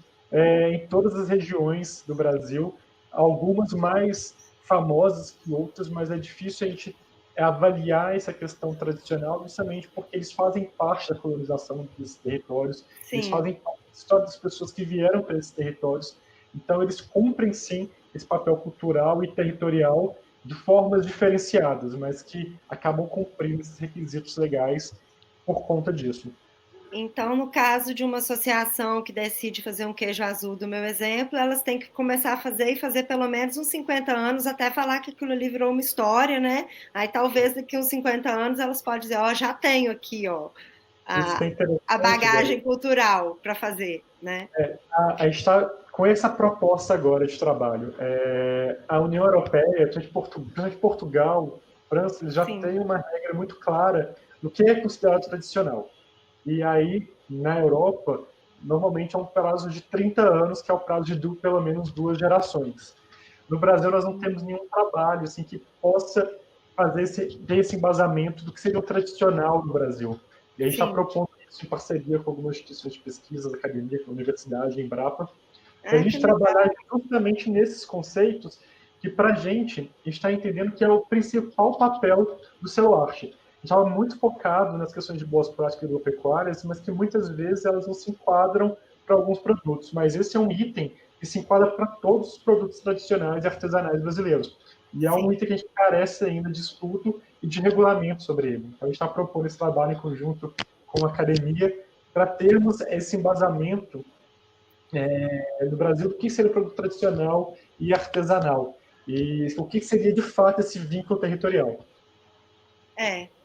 em todas as regiões do Brasil, algumas mais famosas que outras, mas é difícil a gente avaliar essa questão tradicional justamente porque eles fazem parte da colonização desses territórios, eles fazem parte da história das pessoas que vieram para esses territórios, então eles cumprem sim esse papel cultural e territorial de formas diferenciadas, mas que acabam cumprindo esses requisitos legais por conta disso. Então, no caso de uma associação que decide fazer um queijo azul, do meu exemplo, elas têm que começar a fazer e fazer pelo menos uns 50 anos até falar que aquilo ali virou uma história, né? Aí talvez daqui uns 50 anos elas podem dizer, já tenho aqui, a bagagem cultural para fazer, né? A gente está com essa proposta agora de trabalho. A União Europeia, Portugal, França, eles já têm uma regra muito clara do que é considerado tradicional. E aí, na Europa, normalmente é um prazo de 30 anos, que é o prazo de pelo menos 2 gerações. No Brasil, nós não temos nenhum trabalho assim, que possa ter esse embasamento do que seria o tradicional no Brasil. E a gente está propondo isso em parceria com algumas instituições de pesquisa, academia, com a universidade, Embrapa, para a gente trabalhar justamente nesses conceitos que, para a gente está entendendo que é o principal papel do CELARCH. A gente estava muito focado nas questões de boas práticas agropecuárias, mas que muitas vezes elas não se enquadram para alguns produtos. Mas esse é um item que se enquadra para todos os produtos tradicionais e artesanais brasileiros. E é um item que a gente carece ainda de estudo e de regulamento sobre ele. Então, a gente está propondo esse trabalho em conjunto com a academia para termos esse embasamento no Brasil do que seria o produto tradicional e artesanal. E o que seria, de fato, esse vínculo territorial.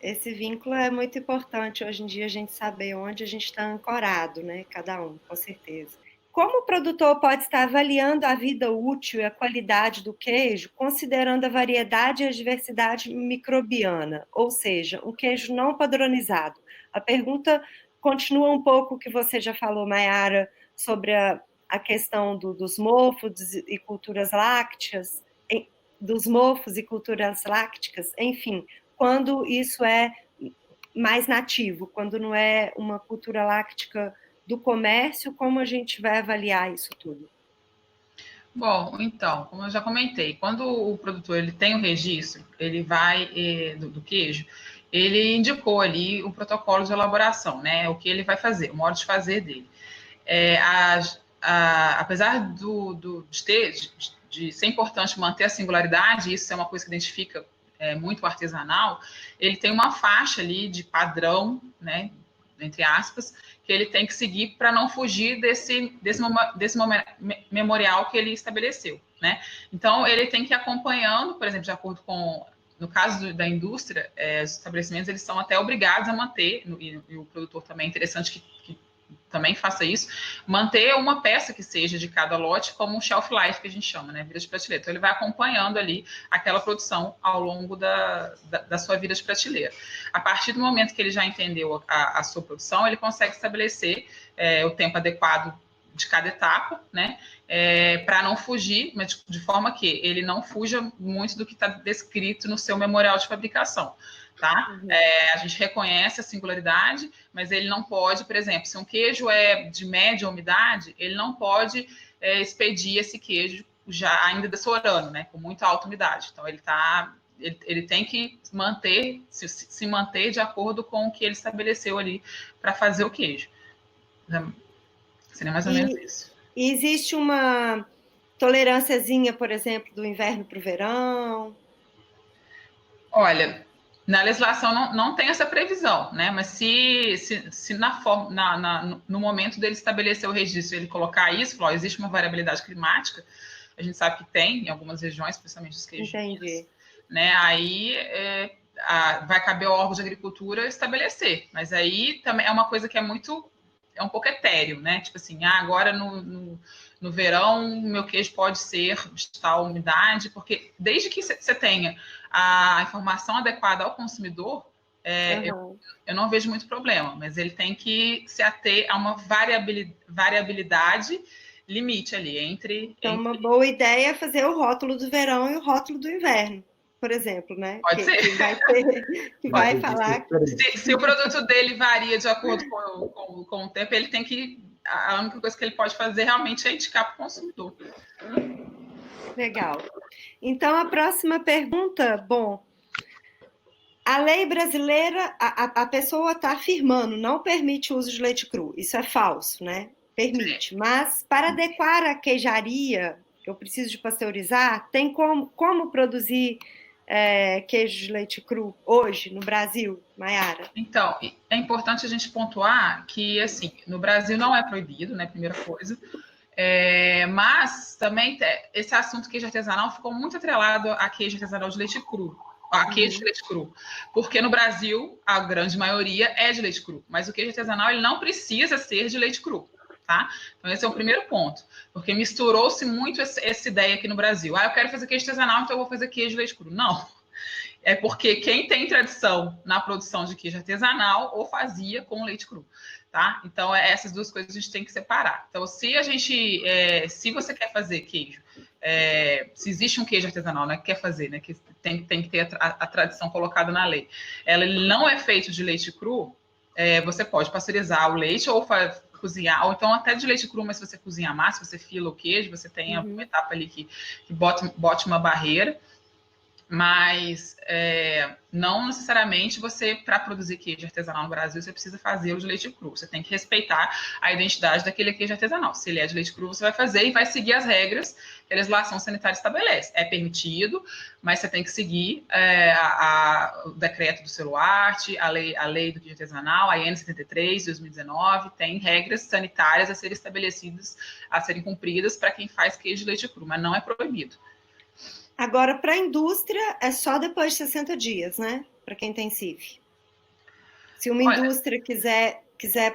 Esse vínculo é muito importante hoje em dia, a gente saber onde a gente está ancorado, né? Cada um, com certeza. Como o produtor pode estar avaliando a vida útil e a qualidade do queijo, considerando a variedade e a diversidade microbiana, ou seja, um queijo não padronizado? A pergunta continua um pouco o que você já falou, Maiara, sobre a questão dos mofos e culturas lácteas, enfim, quando isso é mais nativo, quando não é uma cultura láctea do comércio, como a gente vai avaliar isso tudo? Bom, então, como eu já comentei, quando o produtor ele tem o registro, ele vai do queijo, ele indicou ali o protocolo de elaboração, né? O que ele vai fazer, o modo de fazer dele. Apesar de ser importante manter a singularidade, isso é uma coisa que identifica muito artesanal, ele tem uma faixa ali de padrão, né? Entre aspas, que ele tem que seguir para não fugir desse memorial que ele estabeleceu, né? Então, ele tem que ir acompanhando, por exemplo, de acordo com, no caso da indústria, os estabelecimentos, eles são até obrigados a manter, e o produtor também é interessante que também faça isso, manter uma peça que seja de cada lote como um shelf life, que a gente chama, né? Vida de prateleira. Então, ele vai acompanhando ali aquela produção ao longo da sua vida de prateleira. A partir do momento que ele já entendeu a sua produção, ele consegue estabelecer o tempo adequado de cada etapa, né? Para não fugir, mas de forma que ele não fuja muito do que está descrito no seu memorial de fabricação. Tá? A gente reconhece a singularidade, mas ele não pode, por exemplo, se um queijo é de média umidade, ele não pode expedir esse queijo já ainda dessorando, né? Com muita alta umidade. Então, ele tem que se manter de acordo com o que ele estabeleceu ali para fazer o queijo. Seria mais ou menos isso. E existe uma tolerânciazinha, por exemplo, do inverno para o verão? Olha, na legislação não tem essa previsão, né? Mas se no momento dele estabelecer o registro, ele colocar isso, existe uma variabilidade climática, a gente sabe que tem em algumas regiões, principalmente os queijos. Entendi. Né? Aí vai caber ao órgão de agricultura estabelecer, mas aí também é uma coisa que é um pouco etéreo, né? Tipo assim, agora no verão meu queijo pode ser de tal umidade, porque desde que você tenha a informação adequada ao consumidor, eu não vejo muito problema, mas ele tem que se ater a uma variabilidade limite ali entre... Então, uma boa ideia é fazer o rótulo do verão e o rótulo do inverno, por exemplo, né? Pode ser. Que vai falar... Se o produto dele varia de acordo com o tempo, ele tem que... A única coisa que ele pode fazer realmente é indicar para o consumidor. Legal. Então, a próxima pergunta, bom, a lei brasileira, a pessoa está afirmando, não permite o uso de leite cru. Isso é falso, né? Permite. Mas, para adequar a queijaria, eu preciso de pasteurizar, tem como produzir queijo de leite cru hoje, no Brasil, Maiara? Então, é importante a gente pontuar que, assim, no Brasil não é proibido, né? Primeira coisa. Mas também esse assunto queijo artesanal ficou muito atrelado a queijo artesanal de leite cru, a queijo de leite cru. Porque no Brasil, a grande maioria é de leite cru. Mas o queijo artesanal, ele não precisa ser de leite cru. Tá? Então, esse é o primeiro ponto. Porque misturou-se muito essa ideia aqui no Brasil. Eu quero fazer queijo artesanal, então eu vou fazer queijo de leite cru. Não. É porque quem tem tradição na produção de queijo artesanal ou fazia com leite cru, tá? Então, essas duas coisas a gente tem que separar. Então, se você quer fazer queijo, se existe um queijo artesanal, né, que quer fazer, né, que tem que ter a tradição colocada na lei, ele não é feito de leite cru, você pode pasteurizar o leite ou cozinhar, ou então até de leite cru, mas se você cozinha a massa, você fila o queijo, você tem uma etapa ali que bote uma barreira. Mas não necessariamente você, para produzir queijo artesanal no Brasil, você precisa fazer o de leite cru. Você tem que respeitar a identidade daquele queijo artesanal. Se ele é de leite cru, você vai fazer e vai seguir as regras que a legislação sanitária estabelece. É permitido, mas você tem que seguir o decreto do Celuarte, a lei do queijo artesanal, a IN 73, 2019, tem regras sanitárias a serem estabelecidas, a serem cumpridas para quem faz queijo de leite cru, mas não é proibido. Agora, para a indústria, é só depois de 60 dias, né? Para quem tem CIF. Se uma indústria quiser,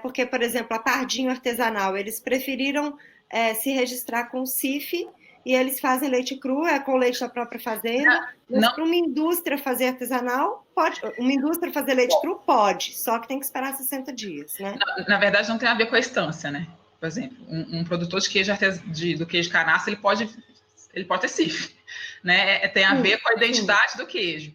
porque, por exemplo, a Pardinho Artesanal, eles preferiram se registrar com o CIF e eles fazem leite cru, com leite da própria fazenda. Mas para uma indústria fazer artesanal, pode. Uma indústria fazer leite cru pode, só que tem que esperar 60 dias, né? Na verdade, não tem a ver com a instância, né? Por exemplo, um produtor de queijo do queijo canaça, ele pode ter CIF, né? Tem a ver com a identidade do queijo.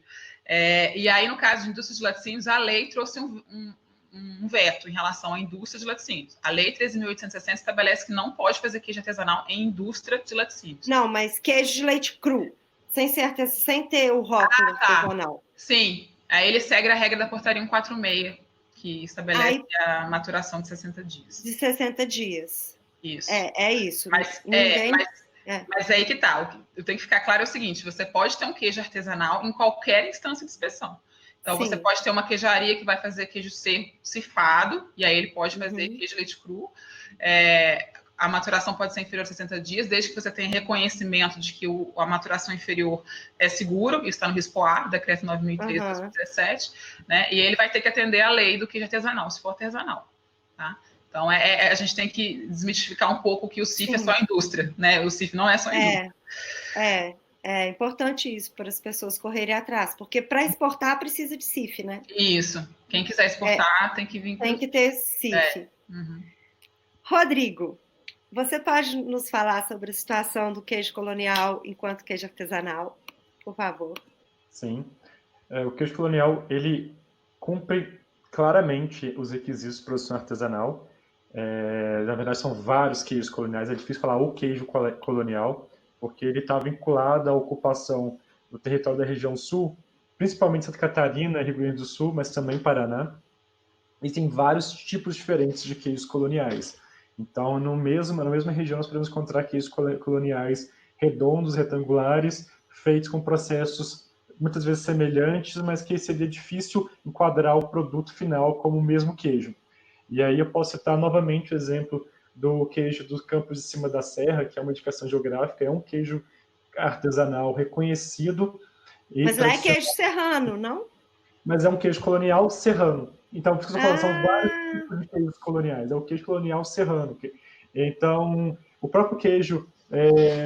E aí, no caso de indústria de laticínios, a lei trouxe um veto em relação à indústria de laticínios. A lei 13.860 estabelece que não pode fazer queijo artesanal em indústria de laticínios. Não, mas queijo de leite cru, sem ter o rótulo artesanal. Sim, aí ele segue a regra da portaria 146, que estabelece a maturação de 60 dias. De 60 dias. Isso. É isso. Mas aí que tá. Eu tenho que ficar claro o seguinte: você pode ter um queijo artesanal em qualquer instância de inspeção. Então, você pode ter uma queijaria que vai fazer queijo cifado, e aí ele pode fazer queijo leite cru. A maturação pode ser inferior a 60 dias, desde que você tenha reconhecimento de que a maturação inferior é seguro, isso está no RISPOA, decreto 9.003 de 2017, né? E ele vai ter que atender a lei do queijo artesanal, se for artesanal, tá? Então, a gente tem que desmistificar um pouco que o CIF é só a indústria, né? O CIF não é só a indústria. É importante isso para as pessoas correrem atrás, porque para exportar precisa de CIF, né? Isso. Quem quiser exportar tem que vir com... Tem que ter CIF. Rodrigo, você pode nos falar sobre a situação do queijo colonial enquanto queijo artesanal, por favor? Sim. O queijo colonial, ele cumpre claramente os requisitos de produção artesanal. Na verdade, são vários queijos coloniais. É difícil falar o queijo colonial, porque ele está vinculado à ocupação do território da região sul, principalmente Santa Catarina, Rio Grande do Sul, mas também Paraná. E tem vários tipos diferentes de queijos coloniais. Então, na mesma região, nós podemos encontrar queijos coloniais redondos, retangulares, feitos com processos muitas vezes semelhantes, mas que seria difícil enquadrar o produto final como o mesmo queijo. E aí eu posso citar novamente o exemplo do queijo dos Campos de Cima da Serra, que é uma indicação geográfica, é um queijo artesanal reconhecido. Mas lá é queijo serrano, não? Mas é um queijo colonial serrano. Então, por isso que eu estou falando, são vários tipos de queijos coloniais. É o queijo colonial serrano. Então, o próprio queijo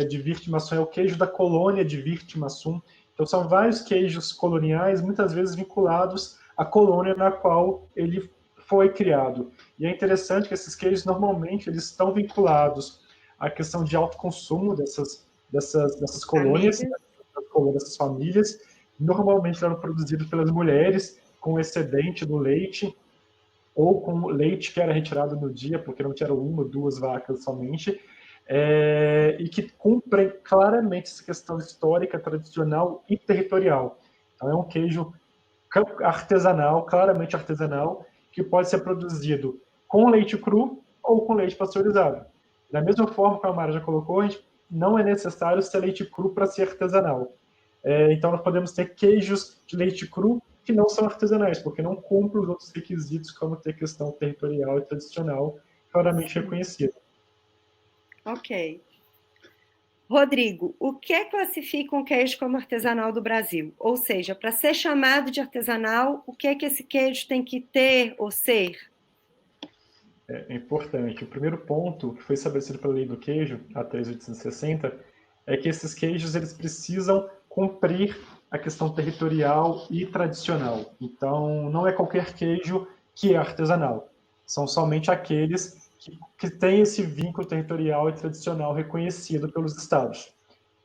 de Virtimaçum é o queijo da colônia de Virtimaçum. Então, são vários queijos coloniais, muitas vezes vinculados à colônia na qual ele foi criado. E é interessante que esses queijos, normalmente, eles estão vinculados à questão de alto consumo dessas colônias, dessas famílias. Normalmente eram produzidos pelas mulheres, com excedente do leite, ou com leite que era retirado no dia, porque não tinha uma ou duas vacas somente, e que cumprem claramente essa questão histórica, tradicional e territorial. Então é um queijo artesanal, claramente artesanal, que pode ser produzido com leite cru ou com leite pasteurizado. Da mesma forma que a Mara já colocou, não é necessário ser leite cru para ser artesanal. Então nós podemos ter queijos de leite cru que não são artesanais, porque não cumprem os outros requisitos, como ter questão territorial e tradicional claramente reconhecida. Ok. Rodrigo, o que classifica um queijo como artesanal do Brasil? Ou seja, para ser chamado de artesanal, o que esse queijo tem que ter ou ser? É importante. O primeiro ponto que foi estabelecido pela Lei do Queijo, a 3.860, é que esses queijos eles precisam cumprir a questão territorial e tradicional. Então, não é qualquer queijo que é artesanal. São somente aqueles que têm esse vínculo territorial e tradicional reconhecido pelos estados.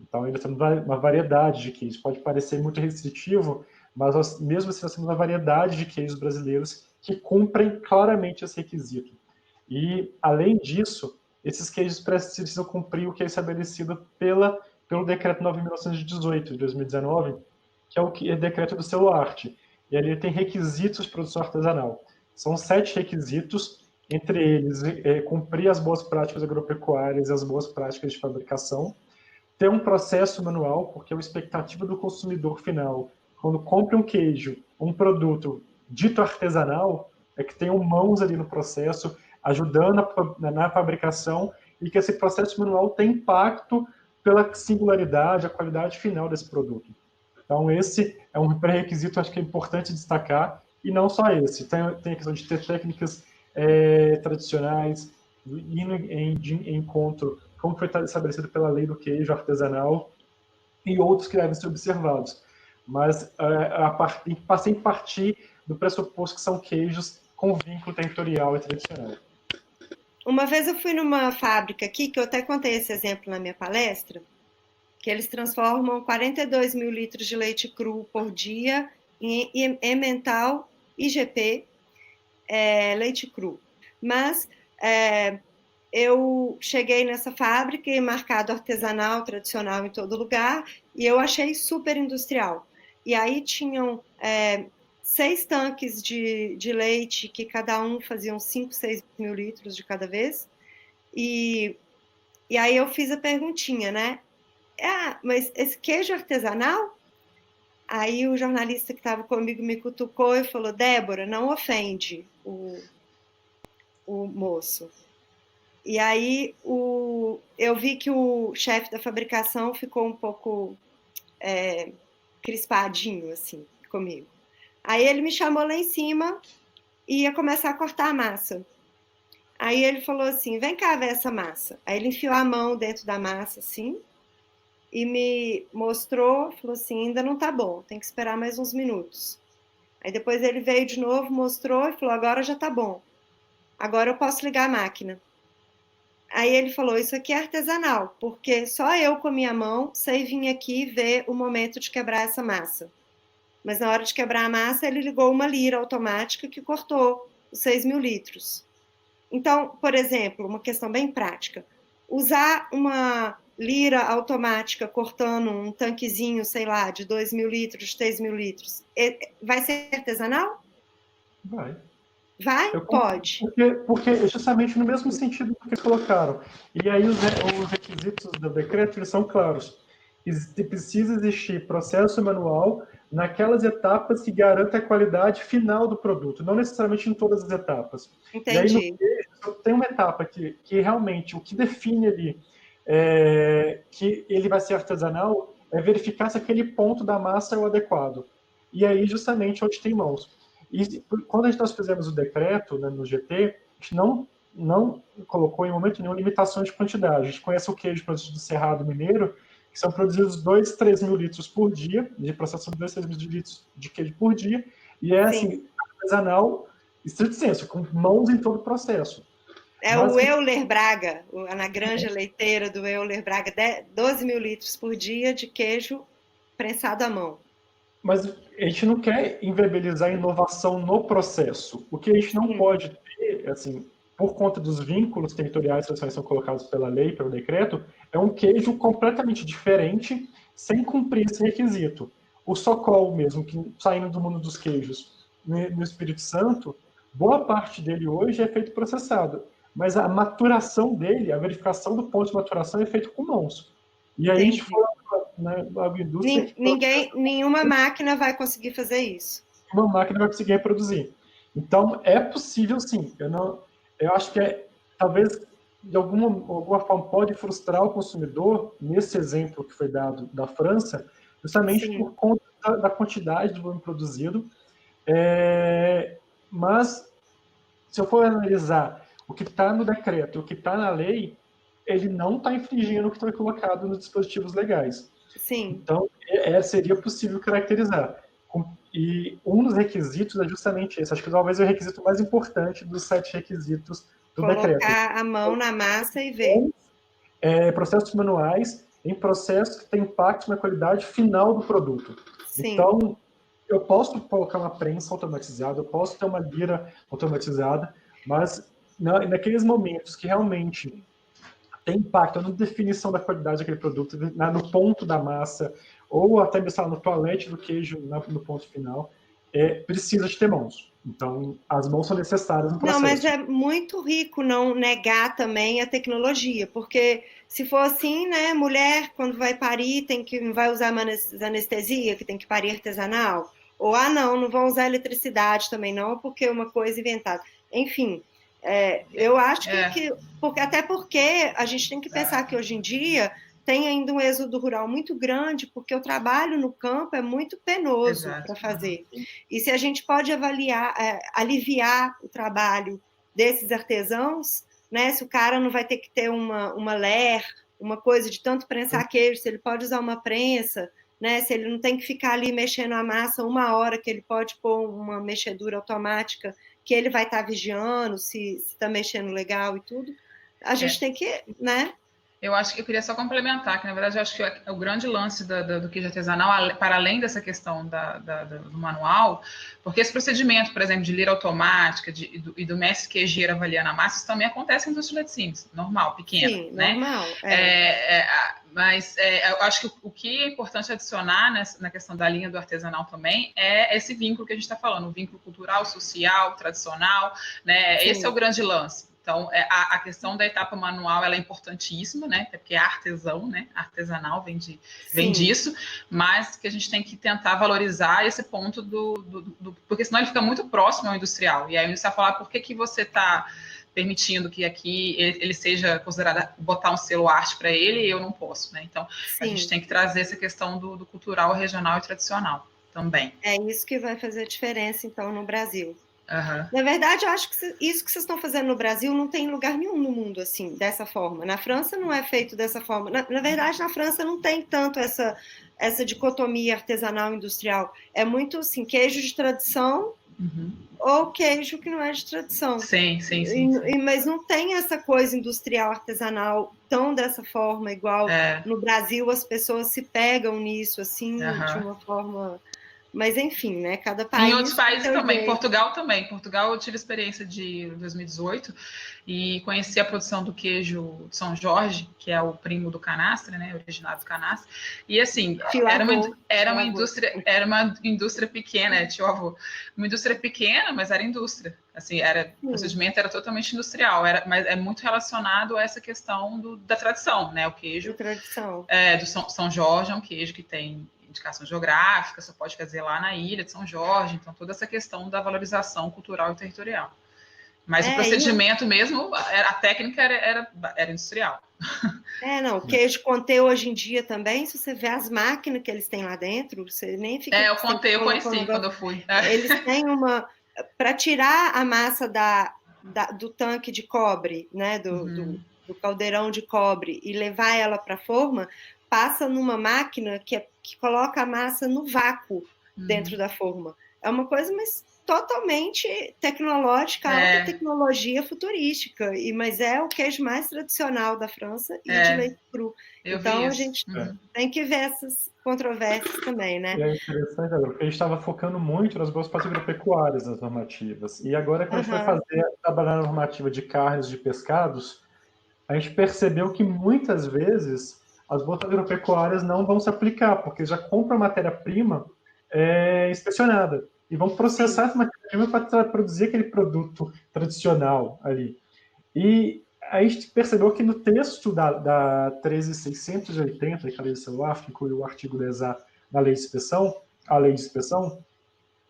Então, ele tem uma variedade de queijos. Pode parecer muito restritivo, mas mesmo assim nós temos uma variedade de queijos brasileiros que cumprem claramente esse requisito. E, além disso, esses queijos precisam cumprir o que é estabelecido pelo Decreto 9.918, de 2019, que é o decreto do selo arte. E ali tem requisitos de produção artesanal. São 7 requisitos, entre eles cumprir as boas práticas agropecuárias e as boas práticas de fabricação, ter um processo manual, porque a expectativa do consumidor final, quando compra um queijo, um produto dito artesanal, é que tenham mãos ali no processo, ajudando na fabricação, e que esse processo manual tem impacto pela singularidade, a qualidade final desse produto. Então, esse é um pré-requisito, acho que é importante destacar, e não só esse. Tem a questão de ter técnicas tradicionais, indo em encontro, como foi estabelecido pela Lei do Queijo Artesanal, e outros que devem ser observados. Mas tem que partir do pressuposto que são queijos com vínculo territorial e tradicional. Uma vez eu fui numa fábrica aqui, que eu até contei esse exemplo na minha palestra, que eles transformam 42 mil litros de leite cru por dia em emmental IGP, leite cru. Mas eu cheguei nessa fábrica e marcado artesanal, tradicional em todo lugar, e eu achei super industrial. E aí tinham 6 tanques de leite, que cada um faziam 5, 6 mil litros de cada vez. E aí eu fiz a perguntinha, né? Mas esse queijo artesanal? Aí o jornalista que estava comigo me cutucou e falou: Débora, não ofende o moço. E aí eu vi que o chefe da fabricação ficou um pouco crispadinho assim comigo. Aí ele me chamou lá em cima e ia começar a cortar a massa. Aí ele falou assim: vem cá ver essa massa. Aí ele enfiou a mão dentro da massa assim e me mostrou, falou assim: ainda não tá bom, tem que esperar mais uns minutos. Aí depois ele veio de novo, mostrou e falou: agora já tá bom, agora eu posso ligar a máquina. Aí ele falou: isso aqui é artesanal, porque só eu com a minha mão sei vir aqui ver o momento de quebrar essa massa. Mas na hora de quebrar a massa, ele ligou uma lira automática que cortou os 6 mil litros. Então, por exemplo, uma questão bem prática, usar uma lira automática cortando um tanquezinho, sei lá, de 2 mil litros, de 3 mil litros, vai ser artesanal? Vai. Vai? Pode. Porque é justamente no mesmo sentido que colocaram. E aí os requisitos do decreto eles são claros. Precisa existir processo manual naquelas etapas que garantem a qualidade final do produto, não necessariamente em todas as etapas. Entendi. E aí no queijo, tem uma etapa que realmente o que define ali que ele vai ser artesanal é verificar se aquele ponto da massa é o adequado. E aí justamente onde tem mãos. E quando nós fizemos o decreto, né, no GT, a gente não colocou em momento nenhum limitações de quantidade. A gente conhece o queijo produzido do Cerrado Mineiro, que são produzidos 2, 3 mil litros por dia, de processação de 2, 3 mil litros de queijo por dia, e assim, artesanal, estrito senso, com mãos em todo o processo. Mas, o Euler Braga, na granja leiteira do Euler Braga, 12 mil litros por dia de queijo prensado à mão. Mas a gente não quer inviabilizar a inovação no processo. O que a gente não pode ter, assim, por conta dos vínculos territoriais que são colocados pela lei, pelo decreto, é um queijo completamente diferente, sem cumprir esse requisito. O Socol mesmo, que saindo do mundo dos queijos, no Espírito Santo, boa parte dele hoje é feito processado. Mas a maturação dele, a verificação do ponto de maturação é feito com mãos. E aí a gente foi na agroindústria... Nenhuma máquina vai conseguir fazer isso. Uma máquina vai conseguir reproduzir. Então, é possível sim. Eu acho que talvez de alguma forma, pode frustrar o consumidor, nesse exemplo que foi dado da França, justamente Sim. por conta da quantidade de volume produzido. Mas, se eu for analisar o que está no decreto e o que está na lei, ele não está infringindo o que foi colocado nos dispositivos legais. Sim. Então, seria possível caracterizar. E um dos requisitos é justamente esse. Acho que talvez é o requisito mais importante dos 7 requisitos do decreto. Colocar a mão na massa e ver. Processos manuais em processos que têm impacto na qualidade final do produto. Sim. Então, eu posso colocar uma prensa automatizada, eu posso ter uma lira automatizada, mas naqueles momentos que realmente tem impacto na definição da qualidade daquele produto, no ponto da massa, ou até mesmo no toalete do queijo, no ponto final, precisa de ter mãos. Então, as mãos são necessárias no processo. Não, mas é muito rico não negar também a tecnologia, porque se for assim, né, mulher, quando vai parir, vai usar anestesia, que tem que parir artesanal, ou, não vão usar eletricidade também não, porque é uma coisa inventada. Enfim, eu acho até porque a gente tem que pensar que hoje em dia tem ainda um êxodo rural muito grande, porque o trabalho no campo é muito penoso para fazer. E se a gente pode aliviar o trabalho desses artesãos, né, se o cara não vai ter que ter uma ler, uma coisa de tanto prensar queijo, se ele pode usar uma prensa, né, se ele não tem que ficar ali mexendo a massa 1 hora, que ele pode pôr uma mexedura automática, que ele vai estar vigiando se está mexendo legal e tudo, a gente tem que, né? Eu acho que eu queria só complementar, que na verdade eu acho que o grande lance do queijo artesanal, para além dessa questão do manual, porque esse procedimento, por exemplo, de lira automática e do mestre queijeiro avaliando a massa, isso também acontece em indústria de laticínios, normal, pequena. Sim, né? Normal. Mas eu acho que o que é importante adicionar na questão da linha do artesanal também é esse vínculo que a gente está falando, o vínculo cultural, social, tradicional, né? Esse é o grande lance. Então, a questão da etapa manual ela é importantíssima, né? Até porque é artesão, né? Artesanal vem disso, mas que a gente tem que tentar valorizar esse ponto porque senão ele fica muito próximo ao industrial. E aí o industrial fala, por que você está permitindo que aqui ele seja considerado, botar um selo arte para ele e eu não posso, né? Então, a gente tem que trazer essa questão do cultural, regional e tradicional também. É isso que vai fazer a diferença, então, no Brasil. Uhum. Na verdade, eu acho que isso que vocês estão fazendo no Brasil não tem lugar nenhum no mundo assim, dessa forma. Na França não é feito dessa forma. Na verdade, na França não tem tanto essa dicotomia artesanal industrial. É muito assim, queijo de tradição ou queijo que não é de tradição. Sim. Mas não tem essa coisa industrial artesanal tão dessa forma, igual no Brasil as pessoas se pegam nisso assim, de uma forma... Mas, enfim, né? Cada país... Em outros países também. Portugal também. Portugal eu tive experiência de 2018 e conheci a produção do queijo de São Jorge, que é o primo do canastra, né? Originado do canastra. E, assim, era uma indústria pequena, tio avô. Uma indústria pequena, mas era indústria. Assim, o procedimento era totalmente industrial, mas é muito relacionado a essa questão da tradição, né? O queijo... Da tradição. Do São Jorge é um queijo que tem indicação geográfica, só pode fazer lá na ilha de São Jorge, então toda essa questão da valorização cultural e territorial. Mas o procedimento mesmo, a técnica era industrial. O queijo Comté hoje em dia também, se você vê as máquinas que eles têm lá dentro, você nem fica... eu conheci quando eu fui. Eles têm para tirar a massa do tanque de cobre, né, do caldeirão de cobre, e levar ela para a forma, passa numa máquina que coloca a massa no vácuo dentro da forma. É uma coisa totalmente tecnológica, alta tecnologia futurística, mas é o queijo mais tradicional da França e de leite cru. Então a gente tem que ver essas controvérsias também, né? E é interessante, porque a gente estava focando muito nas boas práticas agropecuárias, nas normativas. E agora, quando a gente vai trabalhar na normativa de carnes, de pescados, a gente percebeu que muitas vezes as boas agropecuárias não vão se aplicar, porque já compram matéria-prima inspecionada e vão processar essa matéria-prima para produzir aquele produto tradicional ali. E a gente percebeu que no texto da 13.680, que é a lei do celular, que inclui o artigo 10A da lei de inspeção,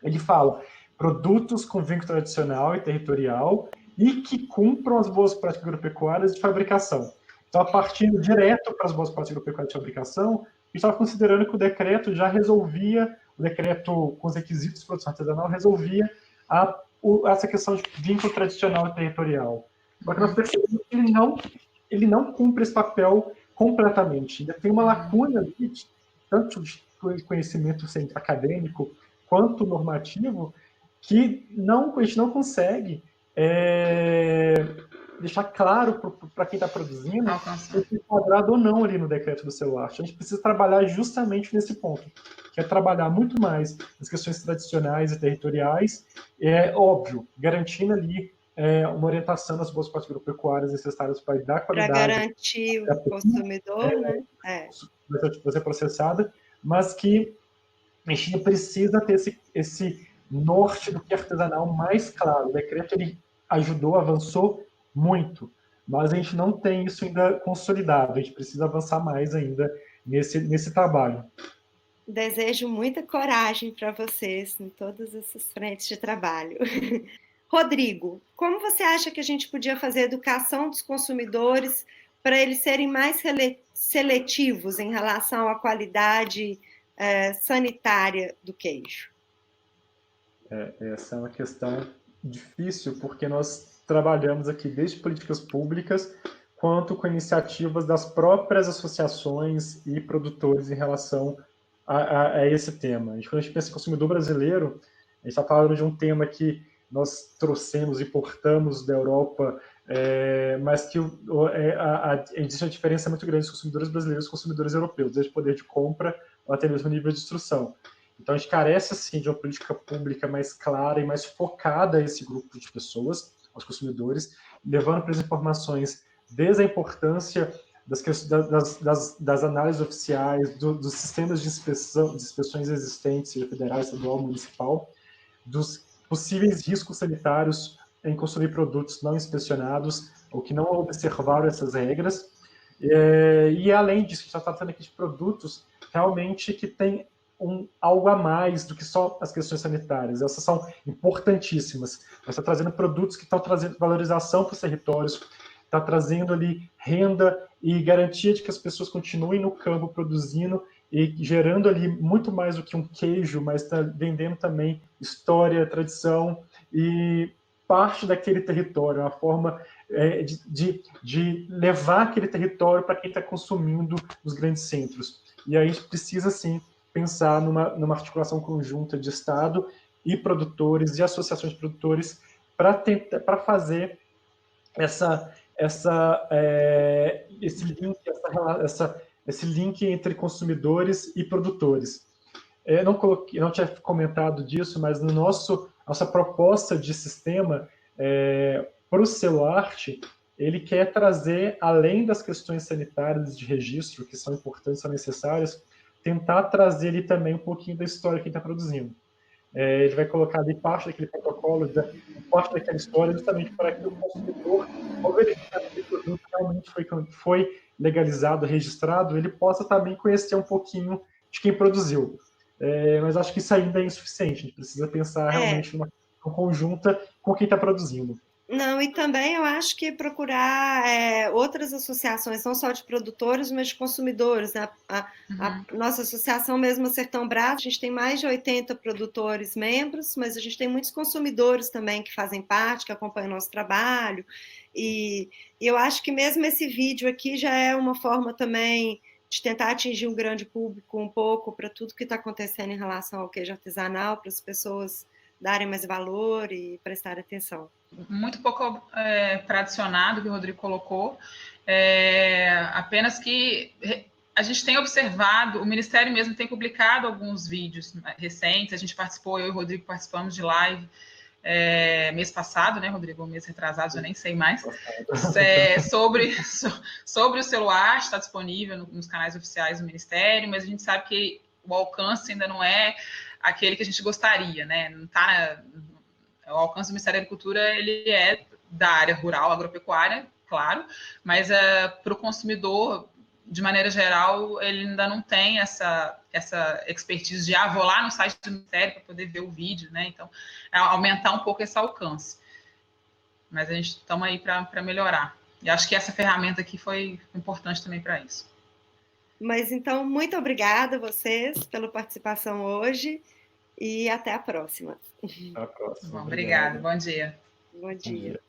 ele fala produtos com vínculo tradicional e territorial e que cumpram as boas práticas agropecuárias de fabricação. Então, partindo direto para as boas práticas agropecuárias de fabricação, a gente estava considerando que o decreto já resolvia, o decreto com os requisitos de produção artesanal resolvia essa questão de vínculo tradicional e territorial. Só que nós percebemos que ele não cumpre esse papel completamente. Ainda tem uma lacuna ali, tanto de conhecimento acadêmico quanto normativo, que a gente não consegue deixar claro para quem está produzindo se é enquadrado ou não ali no decreto do celular. A gente precisa trabalhar justamente nesse ponto, que é trabalhar muito mais nas questões tradicionais e territoriais, óbvio, garantindo ali uma orientação nas boas práticas agropecuárias necessárias para dar qualidade. Para garantir o consumidor, né? Vai ser processada, mas que a gente precisa ter esse norte do que é artesanal mais claro. O decreto ele ajudou, avançou muito, mas a gente não tem isso ainda consolidado. A gente precisa avançar mais ainda nesse trabalho. Desejo muita coragem para vocês em todas essas frentes de trabalho. Rodrigo, como você acha que a gente podia fazer a educação dos consumidores para eles serem mais seletivos em relação à qualidade sanitária do queijo? Essa é uma questão difícil, porque nós trabalhamos aqui desde políticas públicas quanto com iniciativas das próprias associações e produtores em relação a esse tema. Quando a gente pensa em consumidor brasileiro, a gente está falando de um tema que nós trouxemos, importamos da Europa, mas que existe uma diferença muito grande dos consumidores brasileiros e consumidores europeus, desde poder de compra ou até mesmo nível de instrução. Então, a gente carece, assim, de uma política pública mais clara e mais focada a esse grupo de pessoas, aos consumidores, levando para as informações desde a importância das análises oficiais, dos sistemas de inspeções existentes, seja federal, estadual, municipal, dos possíveis riscos sanitários em consumir produtos não inspecionados ou que não observaram essas regras. E além disso, a gente está tratando aqui de produtos realmente que têm algo a mais do que só as questões sanitárias. Essas são importantíssimas. Nós estamos trazendo produtos que estão trazendo valorização para os territórios, está trazendo ali renda e garantia de que as pessoas continuem no campo produzindo e gerando ali muito mais do que um queijo, mas está vendendo também história, tradição e parte daquele território, uma forma de levar aquele território para quem está consumindo nos grandes centros. E aí a gente precisa, sim, pensar numa articulação conjunta de Estado e produtores e associações de produtores para fazer esse link entre consumidores e produtores. Eu não tinha comentado disso, mas nossa proposta de sistema para o Celuarte, ele quer trazer, além das questões sanitárias de registro, que são importantes, são necessárias, tentar trazer ali também um pouquinho da história que está produzindo. Ele vai colocar ali parte daquele protocolo, parte daquela história, justamente para que o consumidor, ao verificar que o produto realmente foi legalizado, registrado, ele possa também conhecer um pouquinho de quem produziu. Mas acho que isso ainda é insuficiente. A gente precisa pensar realmente numa conjunta com quem está produzindo. Não, e também eu acho que procurar outras associações, não só de produtores, mas de consumidores. Né? A nossa associação mesmo, Sertão Brás, a gente tem mais de 80 produtores membros, mas a gente tem muitos consumidores também que fazem parte, que acompanham o nosso trabalho. E eu acho que mesmo esse vídeo aqui já é uma forma também de tentar atingir um grande público um pouco para tudo que está acontecendo em relação ao queijo artesanal, para as pessoas darem mais valor e prestarem atenção. Muito pouco tradicionado que o Rodrigo colocou, apenas que a gente tem observado, o Ministério mesmo tem publicado alguns vídeos recentes, a gente participou, eu e o Rodrigo participamos de live mês passado, né, Rodrigo? Mês retrasado, já nem sei mais, sobre o celular, está disponível nos canais oficiais do Ministério, mas a gente sabe que o alcance ainda não é aquele que a gente gostaria, né? Não está o alcance do Ministério da Agricultura, ele é da área rural, agropecuária, claro, mas para o consumidor, de maneira geral, ele ainda não tem essa expertise de vou lá no site do Ministério para poder ver o vídeo, né? Então, aumentar um pouco esse alcance. mas a gente estamos aí para melhorar. E acho que essa ferramenta aqui foi importante também para isso. Mas então, muito obrigada a vocês pela participação hoje e até a próxima. Até a próxima. Bom, obrigada. Bom dia. Bom dia.